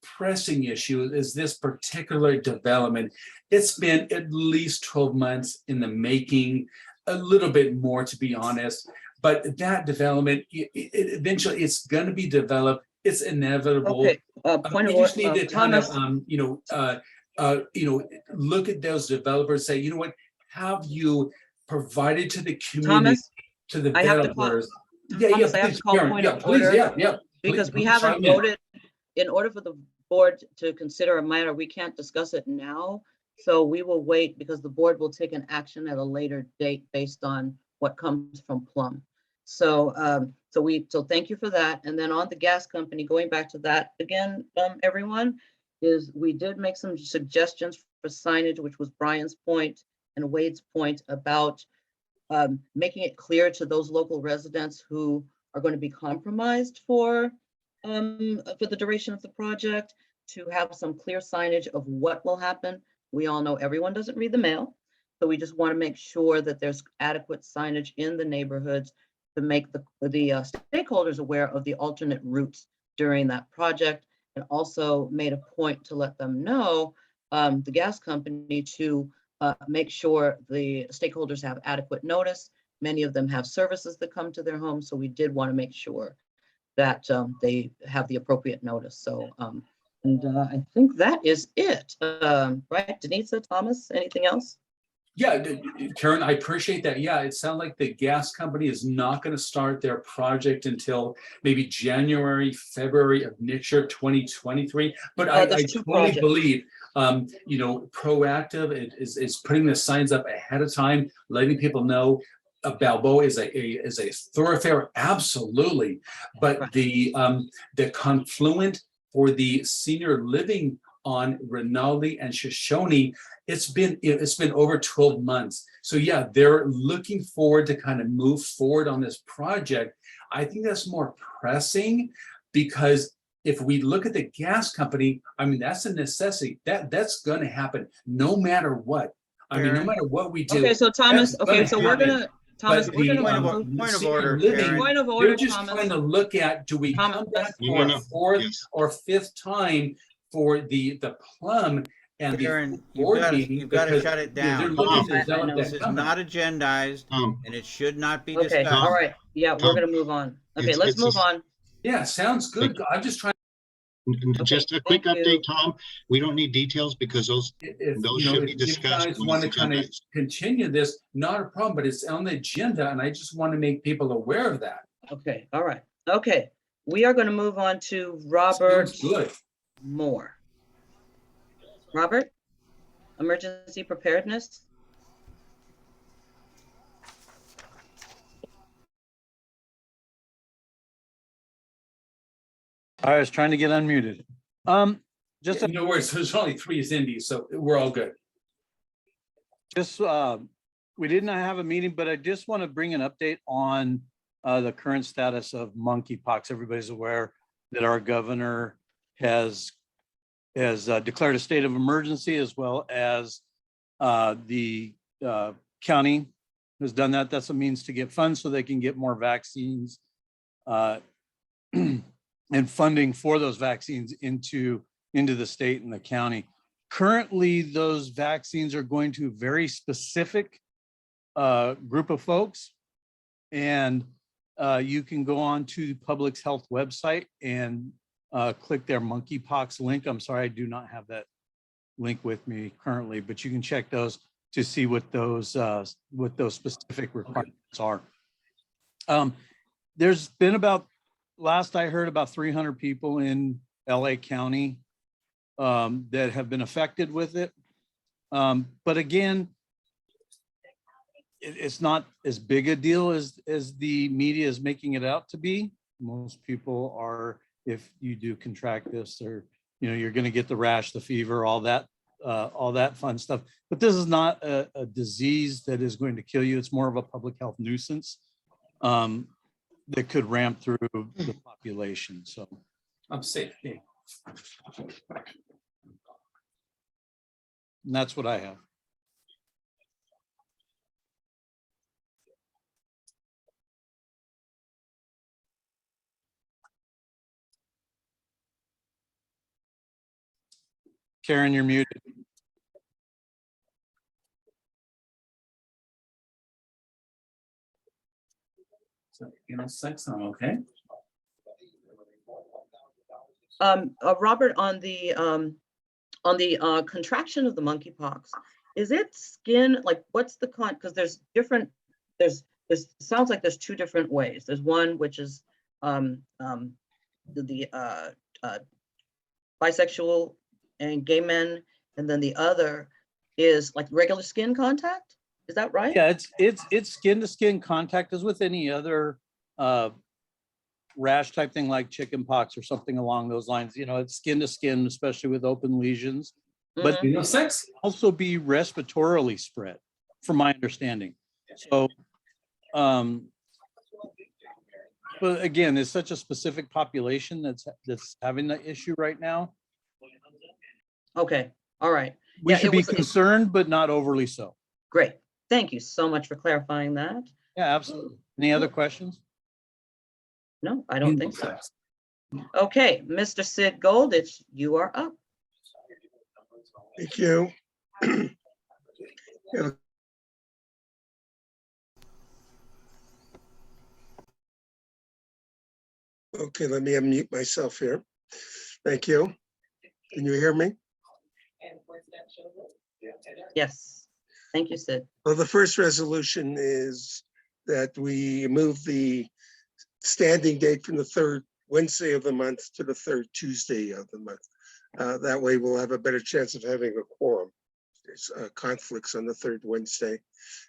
pressing issue is this particular development. It's been at least 12 months in the making, a little bit more to be honest. But that development, eventually it's going to be developed. It's inevitable. Okay, point We of just need order, to kind of, Thomas. look at those developers, say, you know what, have you provided to the community, Thomas, to the I have to call, developers? Thomas, I have to call Karen, point of please, order. yeah. Because we please, haven't chime in. voted, in order for the board to consider a matter, we can't discuss it now. So we will wait because the board will take an action at a later date based on what comes from Plum. So, so thank you for that. And then on the gas company, going back to that again, everyone, is we did make some suggestions for signage, which was Brian's point and Wade's point about making it clear to those local residents who are going to be compromised for the duration of the project to have some clear signage of what will happen. We all know everyone doesn't read the mail. So we just want to make sure that there's adequate signage in the neighborhoods to make the stakeholders aware of the alternate routes during that project, and also made a point to let them know, the gas company, to make sure the stakeholders have adequate notice. Many of them have services that come to their homes, so we did want to make sure that they have the appropriate notice. So, I think that is it. Right, Denisa, Thomas, anything else? Yeah, Karen, I appreciate that. Yeah, it sounds like the gas company is not going to start their project until maybe January, February of next year, 2023. But I totally believe, proactive is putting the signs up ahead of time, letting people know. Balboa is a thoroughfare, absolutely. But the confluent for the senior living on Rinaldi and Shoshone, it's been over 12 months. So yeah, they're looking forward to kind of move forward on this project. I think that's more pressing because if we look at the gas company, I mean, that's a necessity. That's going to happen no matter what. I mean, no matter what we do. Okay, so Thomas, okay, so we're gonna, Thomas, we're gonna move. Point of order, Point of order, they're just Thomas. trying to look at, do we come back for a fourth or fifth time for the Plum and Karen, the board meeting? you've got to because shut it they're down. looking to develop This that is company. not agendized, and it should not be Okay, discussed. all right. Yeah, we're gonna move on. Okay, let's move on. Yeah, sounds good. I'm just trying. Just a quick update, Tom. We don't need details because those should be discussed. If you guys want to kind of continue this, not a problem, but it's on the agenda, and I just want to make people aware of that. Okay, all right. Okay, we are going to move on to Robert Moore. Robert, emergency preparedness. I was trying to get unmuted. Just no worries. There's only 3 Indies, so we're all good. Just we did not have a meeting, but I just want to bring an update on the current status of monkeypox. Everybody's aware that our governor has declared a state of emergency, as well as the county has done that. That's a means to get funds so they can get more vaccines and funding for those vaccines into the state and the county. Currently, those vaccines are going to a very specific group of folks. And you can go on to the Public Health website and click their monkeypox link. I'm sorry, I do not have that link with me currently, but you can check those to see what those specific requirements are. There's been last I heard, about 300 people in LA County that have been affected with it. But again, it's not as big a deal as the media is making it out to be. Most people are, if you do contract this, or you know, you're going to get the rash, the fever, all that fun stuff. But this is not a disease that is going to kill you. It's more of a public health nuisance that could ramp through the population. So I'm safe. Yeah. and that's what I have. Karen, you're muted. So, you know, sex, I'm okay. Robert, on the contraction of the monkeypox, is it skin, like what's the because there's different, there's sounds like there's two different ways. There's one which is bisexual and gay men, and then the other is like regular skin contact. Is that right? Yeah, it's skin to skin contact as with any other rash type thing like chicken pox or something along those lines. You know, it's skin to skin, especially with open lesions. But You know, sex. also be respiratorily spread, from my understanding. So, but again, it's such a specific population that's having the issue right now. Okay, all right. We Yeah, should it be was- concerned, but not overly so. Great. Thank you so much for clarifying that. Yeah, absolutely. Any other questions? No, I don't think so. Okay, Mr. Sid Goldich, you are up. Thank you. Yeah. Okay, let me unmute myself here. Thank you. Can you hear me? Yes. Thank you, Sid. Well, the first resolution is that we move the standing date from the third Wednesday of the month to the third Tuesday of the month. That way we'll have a better chance of having a quorum. There's conflicts on the third Wednesday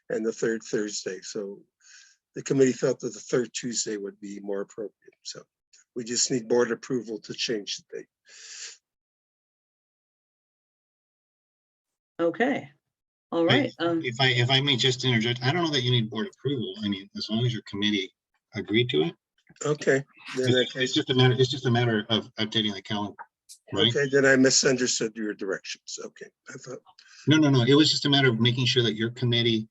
and the third Thursday. So the committee felt that the third Tuesday would be more appropriate. So we just need board approval to change the date. Okay. All right. If I may just interject, I don't know that you need board approval. I mean, as long as your committee agreed to it. Okay. Then It's just a matter of updating the calendar, right? Okay, then I misunderstood your directions. Okay, I thought. No. It was just a matter of making sure that your committee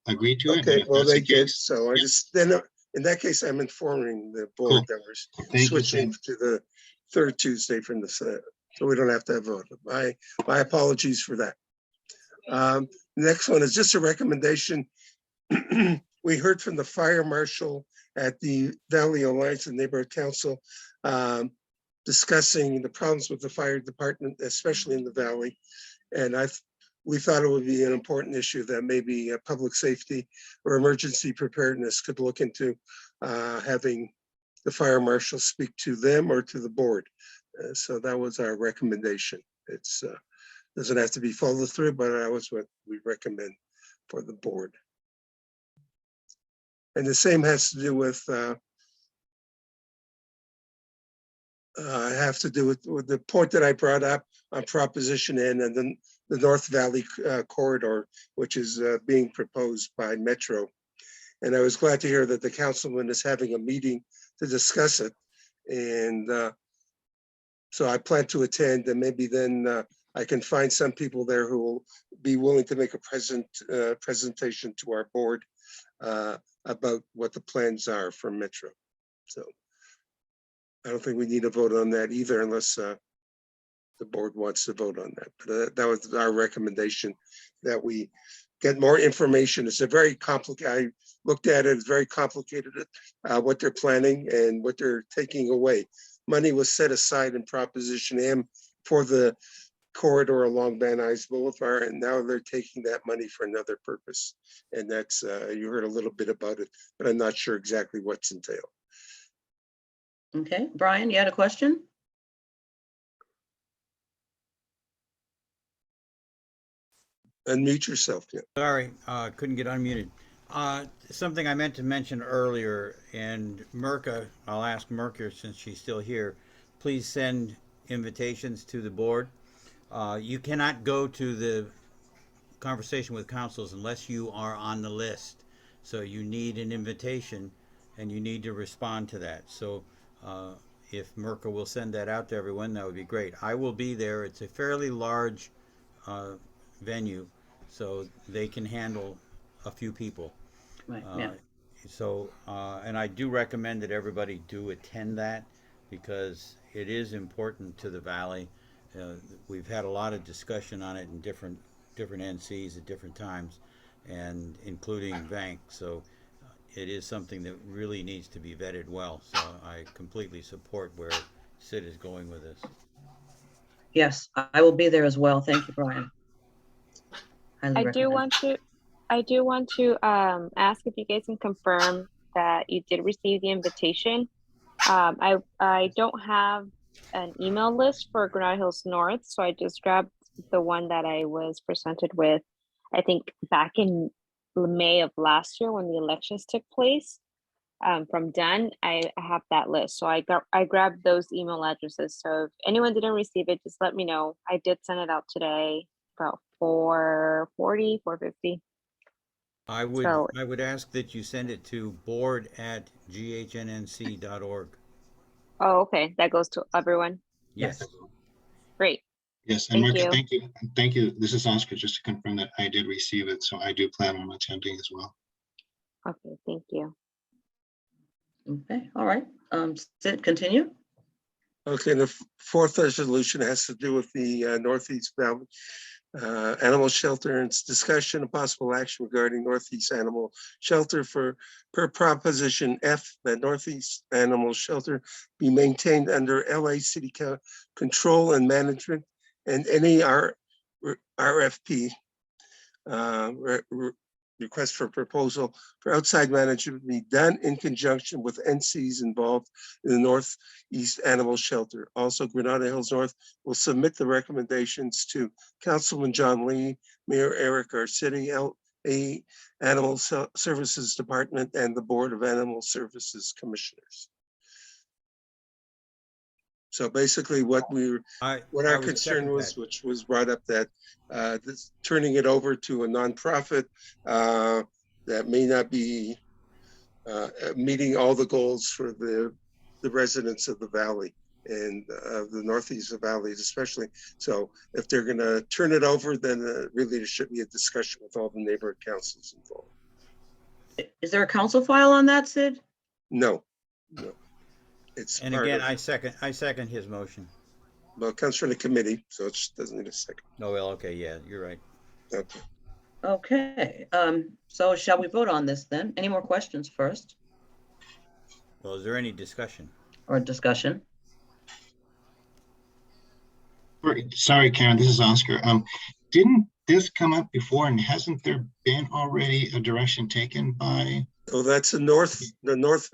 agreed to it. Okay, well, they did. Case, So I just, then in that case, I'm informing the board that we're Thank you, switching Sam. to the third Tuesday from the third. So we don't have to have vote. My apologies for that. Next one is just a recommendation. We heard from the fire marshal at the Valley Alliance and Neighborhood Council discussing the problems with the fire department, especially in the Valley. And we thought it would be an important issue that maybe public safety or emergency preparedness could look into having the fire marshal speak to them or to the board. So that was our recommendation. It's doesn't have to be followed through, but that was what we recommend for the board. And the same has to do with have to do with the point that I brought up on Proposition N and then the North Valley corridor, which is being proposed by Metro. And I was glad to hear that the councilman is having a meeting to discuss it. And so I plan to attend, and maybe then I can find some people there who will be willing to make a presentation to our board about what the plans are for Metro. So I don't think we need a vote on that either unless the board wants to vote on that. But that was our recommendation, that we get more information. It's a very complicated, I looked at it, it's very complicated, what they're planning and what they're taking away. Money was set aside in Proposition M for the corridor along Van Nuys Boulevard, and now they're taking that money for another purpose. And that's, you heard a little bit about it, but I'm not sure exactly what's entailed. Okay, Brian, you had a question? Unmute yourself. Yeah. Sorry, couldn't get unmuted. Something I meant to mention earlier, and Mirka, I'll ask Mirka since she's still here, please send invitations to the board. You cannot go to the conversation with councils unless you are on the list. So you need an invitation and you need to respond to that. So if Merca will send that out to everyone, that would be great. I will be there. It's a fairly large venue, so they can handle a few people. Right, yeah. And I do recommend that everybody do attend that because it is important to the valley. We've had a lot of discussion on it in different NCs at different times, and including Bank. So it is something that really needs to be vetted well. So I completely support where Sid is going with this. Yes, I will be there as well. Thank you, Brian. Highly I do recommend. want to ask if you guys can confirm that you did receive the invitation. I don't have an email list for Granada Hills North, so I just grabbed the one that I was presented with, I think back in May of last year when the elections took place. From Dan, I have that list. So I grabbed those email addresses. So if anyone didn't receive it, just let me know. I did send it out today about 4:40, 4:50. I would So- I would ask that you send it to board@ghnnc.org. Oh, okay. That goes to everyone. Yes. Great. Yes, and Thank Marka, you. thank you. Thank you. This is Oscar, just to confirm that I did receive it, so I do plan on attending as well. Okay, thank you. Okay, all right. Sid, continue. Okay, the fourth resolution has to do with the Northeast Valley Animal Shelter, and its discussion and possible action regarding Northeast Animal Shelter per Proposition F, that Northeast Animal Shelter be maintained under LA City control and management, and any RFP request for proposal for outside management be done in conjunction with NCs involved in the Northeast Animal Shelter. Also, Granada Hills North will submit the recommendations to Councilman John Lee, Mayor Eric Garcetti, LA Animal Services Department, and the Board of Animal Services Commissioners. So basically what our concern was, which was brought up, that this turning it over to a nonprofit that may not be meeting all the goals for the residents of the valley and the Northeast Valley especially. So if they're gonna turn it over, then really there should be a discussion with all the neighborhood councils involved. Is there a council file on that, Sid? No. It's And again, I second his motion. Well, it comes from the committee, so it just doesn't need a second. Oh, well, okay, yeah, you're right. Okay. Okay, so shall we vote on this then? Any more questions first Well, is there any discussion? or discussion? Sorry, Karen, this is Oscar. Didn't this come up before, and hasn't there been already a direction taken by? Oh, that's the North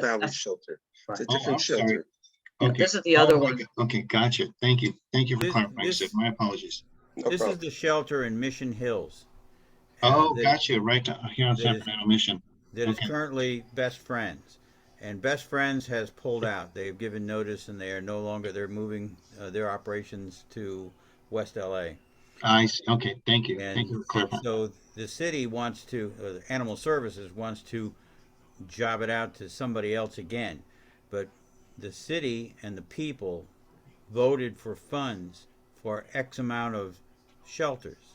Valley Shelter. It's a different shelter. Okay. This is the other one. Okay, gotcha. Thank you. Thank you for clarifying, this- Sid. My apologies. This is the shelter in Mission Hills. Oh, that- gotcha. Right here on that San is- Fernando Mission. That is Okay. currently Best Friends. And Best Friends has pulled out. They've given notice and they are no longer, they're moving their operations to West LA. I see. Okay, thank you. And Thank you for clarifying. so the city wants to, Animal Services wants to job it out to somebody else again. But the city and the people voted for funds for X amount of shelters.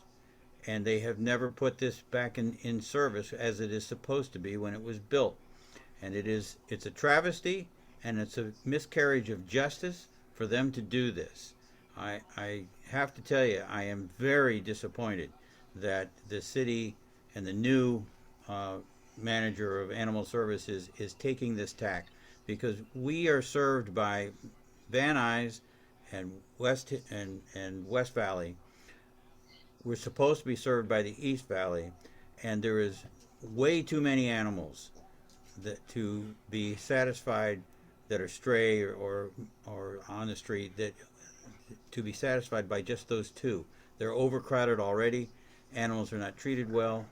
And they have never put this back in service as it is supposed to be when it was built. And it's a travesty and it's a miscarriage of justice for them to do this. I have to tell you, I am very disappointed that the city and the new manager of Animal Services is taking this tack, because we are served by Van Nuys and West Valley. We're supposed to be served by the East Valley, and there is way too many animals to be satisfied that are stray or on the street, that to be satisfied by just those two. They're overcrowded already. Animals are not treated well.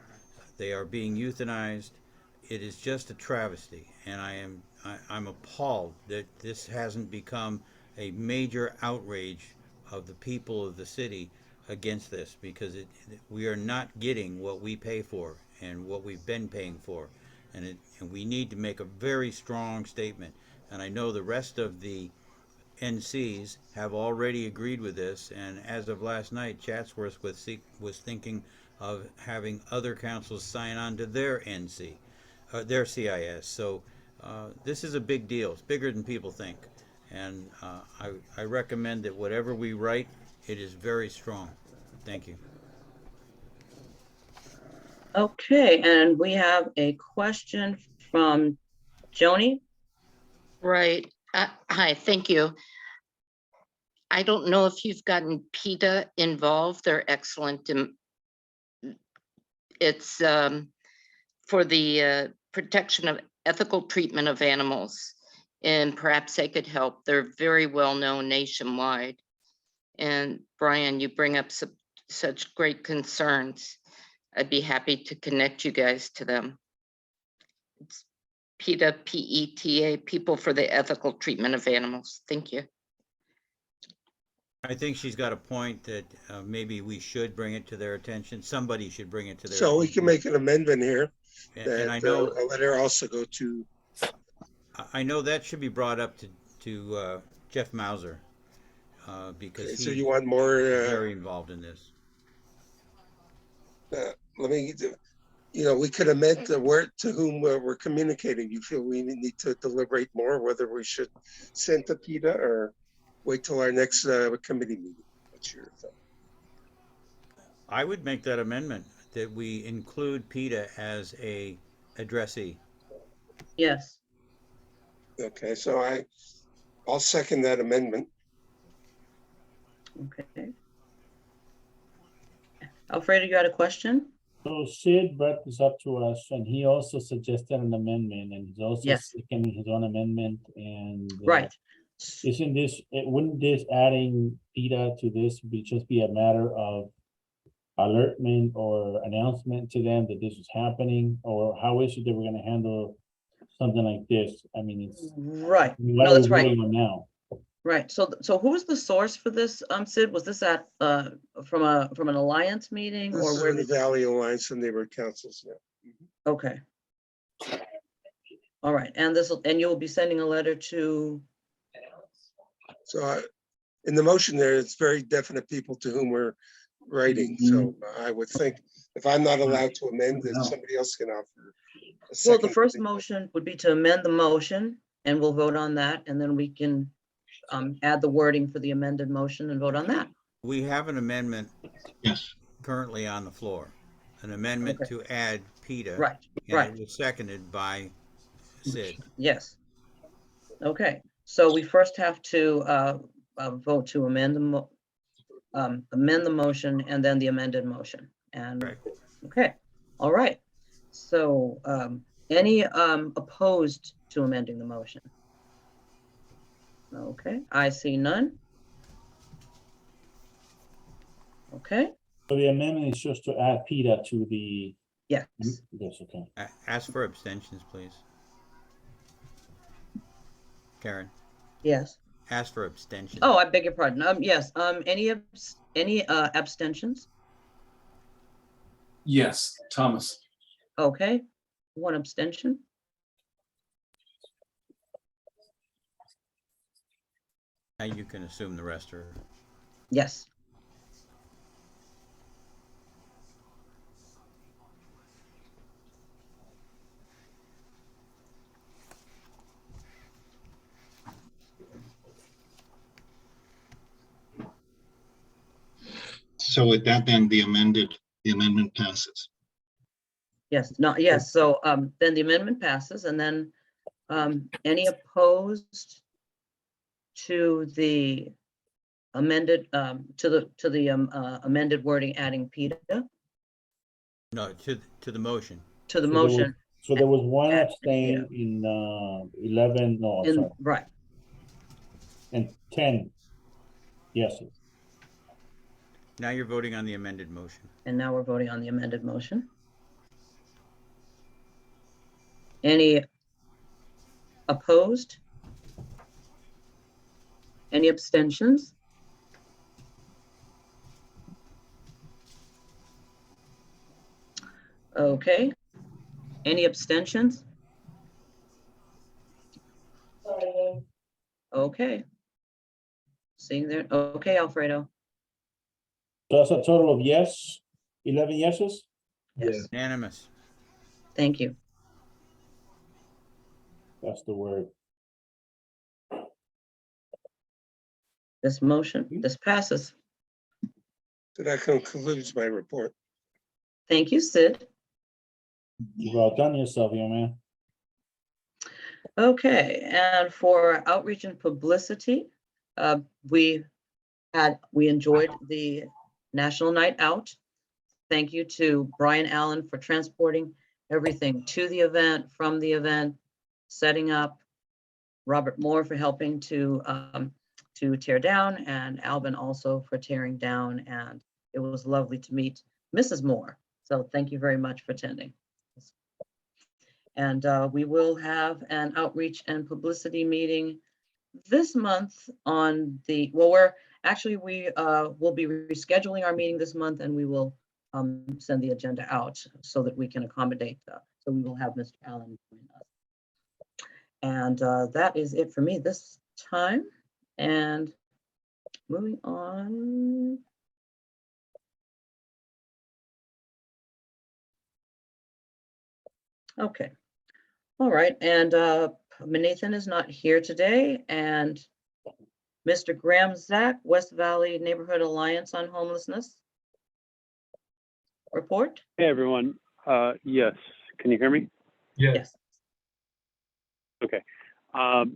They are being euthanized. It is just a travesty, and I'm appalled that this hasn't become a major outrage of the people of the city against this, because we are not getting what we pay for and what we've been paying for. And we need to make a very strong statement. And I know the rest of the NCs have already agreed with this, and as of last night, Chatsworth was thinking of having other councils sign on to their NC, their CIS. So this is a big deal. It's bigger than people think. And I recommend that whatever we write, it is very strong. Thank you. Okay, and we have a question from Joni. Right. Hi, thank you. I don't know if you've gotten PETA involved. They're excellent. It's for the protection of ethical treatment of animals, and perhaps they could help. They're very well known nationwide. And Brian, you bring up such great concerns. I'd be happy to connect you guys to them. It's PETA, P-E-T-A, People for the Ethical Treatment of Animals. Thank you. I think she's got a point that maybe we should bring it to their attention. Somebody should bring it to their So we attention. can make an amendment here And I that know a letter also go to, I know that should be brought up to Jeff Mauser because okay, so he's you want more, very involved in this. let me, we could amend the word to whom we're communicating. You feel we need to deliberate more whether we should send to PETA or wait till our next committee meeting? What's your thought? I would make that amendment that we include PETA as a addressee. Yes. Okay, so I'll second that amendment. Okay. Alfredo, you had a question? So Sid brought this up to us, and he also suggested an amendment, and he's also Yes. seconding his own amendment. And Right. wouldn't this adding PETA to this just be a matter of alertment or announcement to them that this was happening, or how is it that we're going to handle something like this? I mean, it's Right. what No, are we that's right. voting on now? Right. So who was the source for this, Sid? Was this at from an alliance meeting This or is where the did? Valley Alliance and Neighborhood Councils, yeah. Okay. All right. And you will be sending a letter to, So in the motion there, it's very definite people to whom we're writing. So I would think if I'm not allowed to amend it, somebody else can offer a well, second. the first motion would be to amend the motion and we'll vote on that. And then we can add the wording for the amended motion and vote on that. We have an amendment Yes. currently on the floor, an amendment Okay. to add PETA. Right, And right. it was seconded by Sid. Yes. Okay, so we first have to vote to amend the motion and then the amended motion. And Right. okay, all right. So any opposed to amending the motion? Okay, I see none. Okay, So the amendment is just to add PETA to the. yes. Yes, okay. Ask for abstentions, please. Karen, Yes. ask for abstentions. Oh, I beg your pardon. Yes. Any abstentions? Yes, Thomas. Okay, one abstention. Now you can assume the rest are. Yes. So with that, then the amendment passes. Yes, no, yes, so then the amendment passes and then any opposed to the amended amended wording adding PETA No, to the motion. to the So motion? there was one Add abstain in 11, no, I'm sorry, Right, and 10 yeses. Now you're voting on the amended motion. and now we're voting on the amended motion. Any opposed? Any abstentions? Okay. Any abstentions? Okay. Seeing there, okay, Alfredo. So that's a total of 11 yeses? Yes, Unanimous. thank you. That's the word. This passes. So that concludes my report. Thank you, Sid. You've outdone yourself, young man. Okay, and for outreach and publicity, we enjoyed the National Night Out. Thank you to Brian Allen for transporting everything to the event, from the event, setting up, Robert Moore for helping to tear down, and Alvin also for tearing down. And it was lovely to meet Mrs. Moore. So thank you very much for attending. And we will have an outreach and publicity meeting this month on the, well, we will be rescheduling our meeting this month, and we will send the agenda out so that we can accommodate, so we will have Mr. Allen join us. And that is it for me this time. And moving on. Okay. All right. And Nathan is not here today. And Mr. Graham Zach, West Valley Neighborhood Alliance on Homelessness. Report. Hey, everyone. Yes. Can you hear me? Yes. Okay.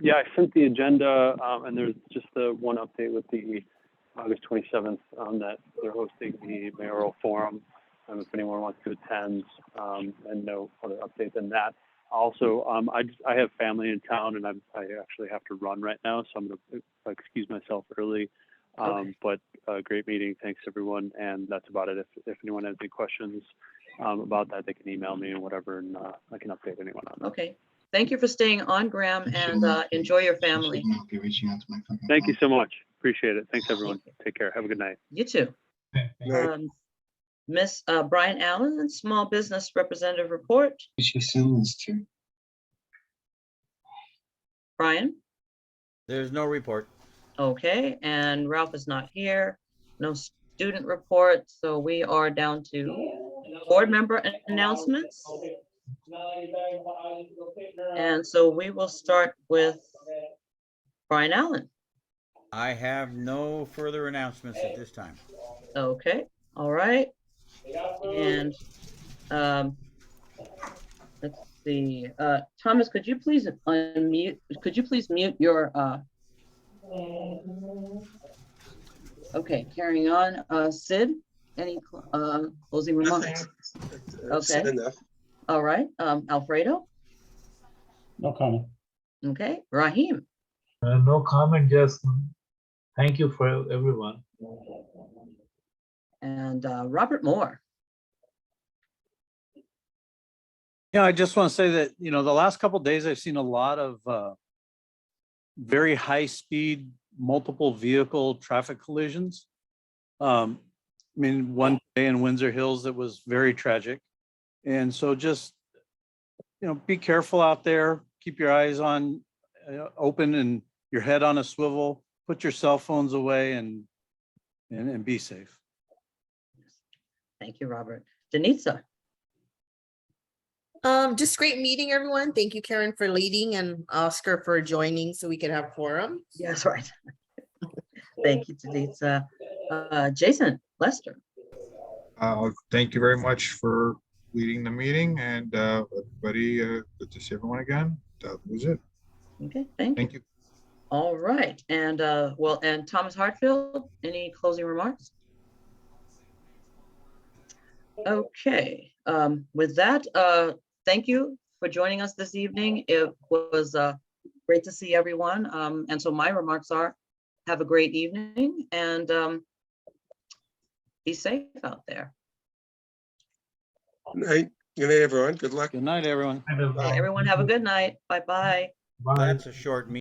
Yeah, I sent the agenda, and there's just the one update with the August 27th that they're hosting the mayoral forum. If anyone wants to attend, and no other update than that. Also, I have family in town, and I actually have to run right now, so I'm going to excuse myself early. Okay. But great meeting. Thanks, everyone. And that's about it. If anyone has any questions about that, they can email me or whatever, and I can update anyone on that. Okay. Thank you for staying on, Graham, and enjoy your family. Thank you so much. Appreciate it. Thanks, everyone. Take care. Have a good night. You too. Miss Brian Allen, Small Business Representative Report. Brian? There's no report. Okay, and Ralph is not here. No student report, so we are down to board member announcements. And so we will start with Brian Allen. I have no further announcements at this time. Okay, all right. And let's see, Thomas, could you please unmute, could you please mute your, okay, carrying on, Sid, any closing remarks? Okay. Enough. All right, Alfredo? No comment. Okay, Raheem? No comment, just thank you for everyone. And Robert Moore? Yeah, I just want to say that, the last couple of days, I've seen a lot of very high speed, multiple vehicle traffic collisions. One day in Windsor Hills, that was very tragic. And so just, be careful out there, keep your eyes on open and your head on a swivel, put your cell phones away and be safe. Thank you, Robert. Denitza? Just great meeting, everyone. Thank you, Karen, for leading, and Oscar for joining so we can have quorum. Yes, right. Thank you, Denitza. Jason Lester? Thank you very much for leading the meeting, and everybody, good to see everyone again. That was it. Okay, thank you. Thank you. All right, and and Thomas Hartfield, any closing remarks? Okay, with that, thank you for joining us this evening. It was great to see everyone. And so my remarks are, have a great evening, and be safe out there. Good night. Good night, everyone. Good luck. Good night, everyone. Everyone have a good night. Bye-bye. Bye. That's a short meeting.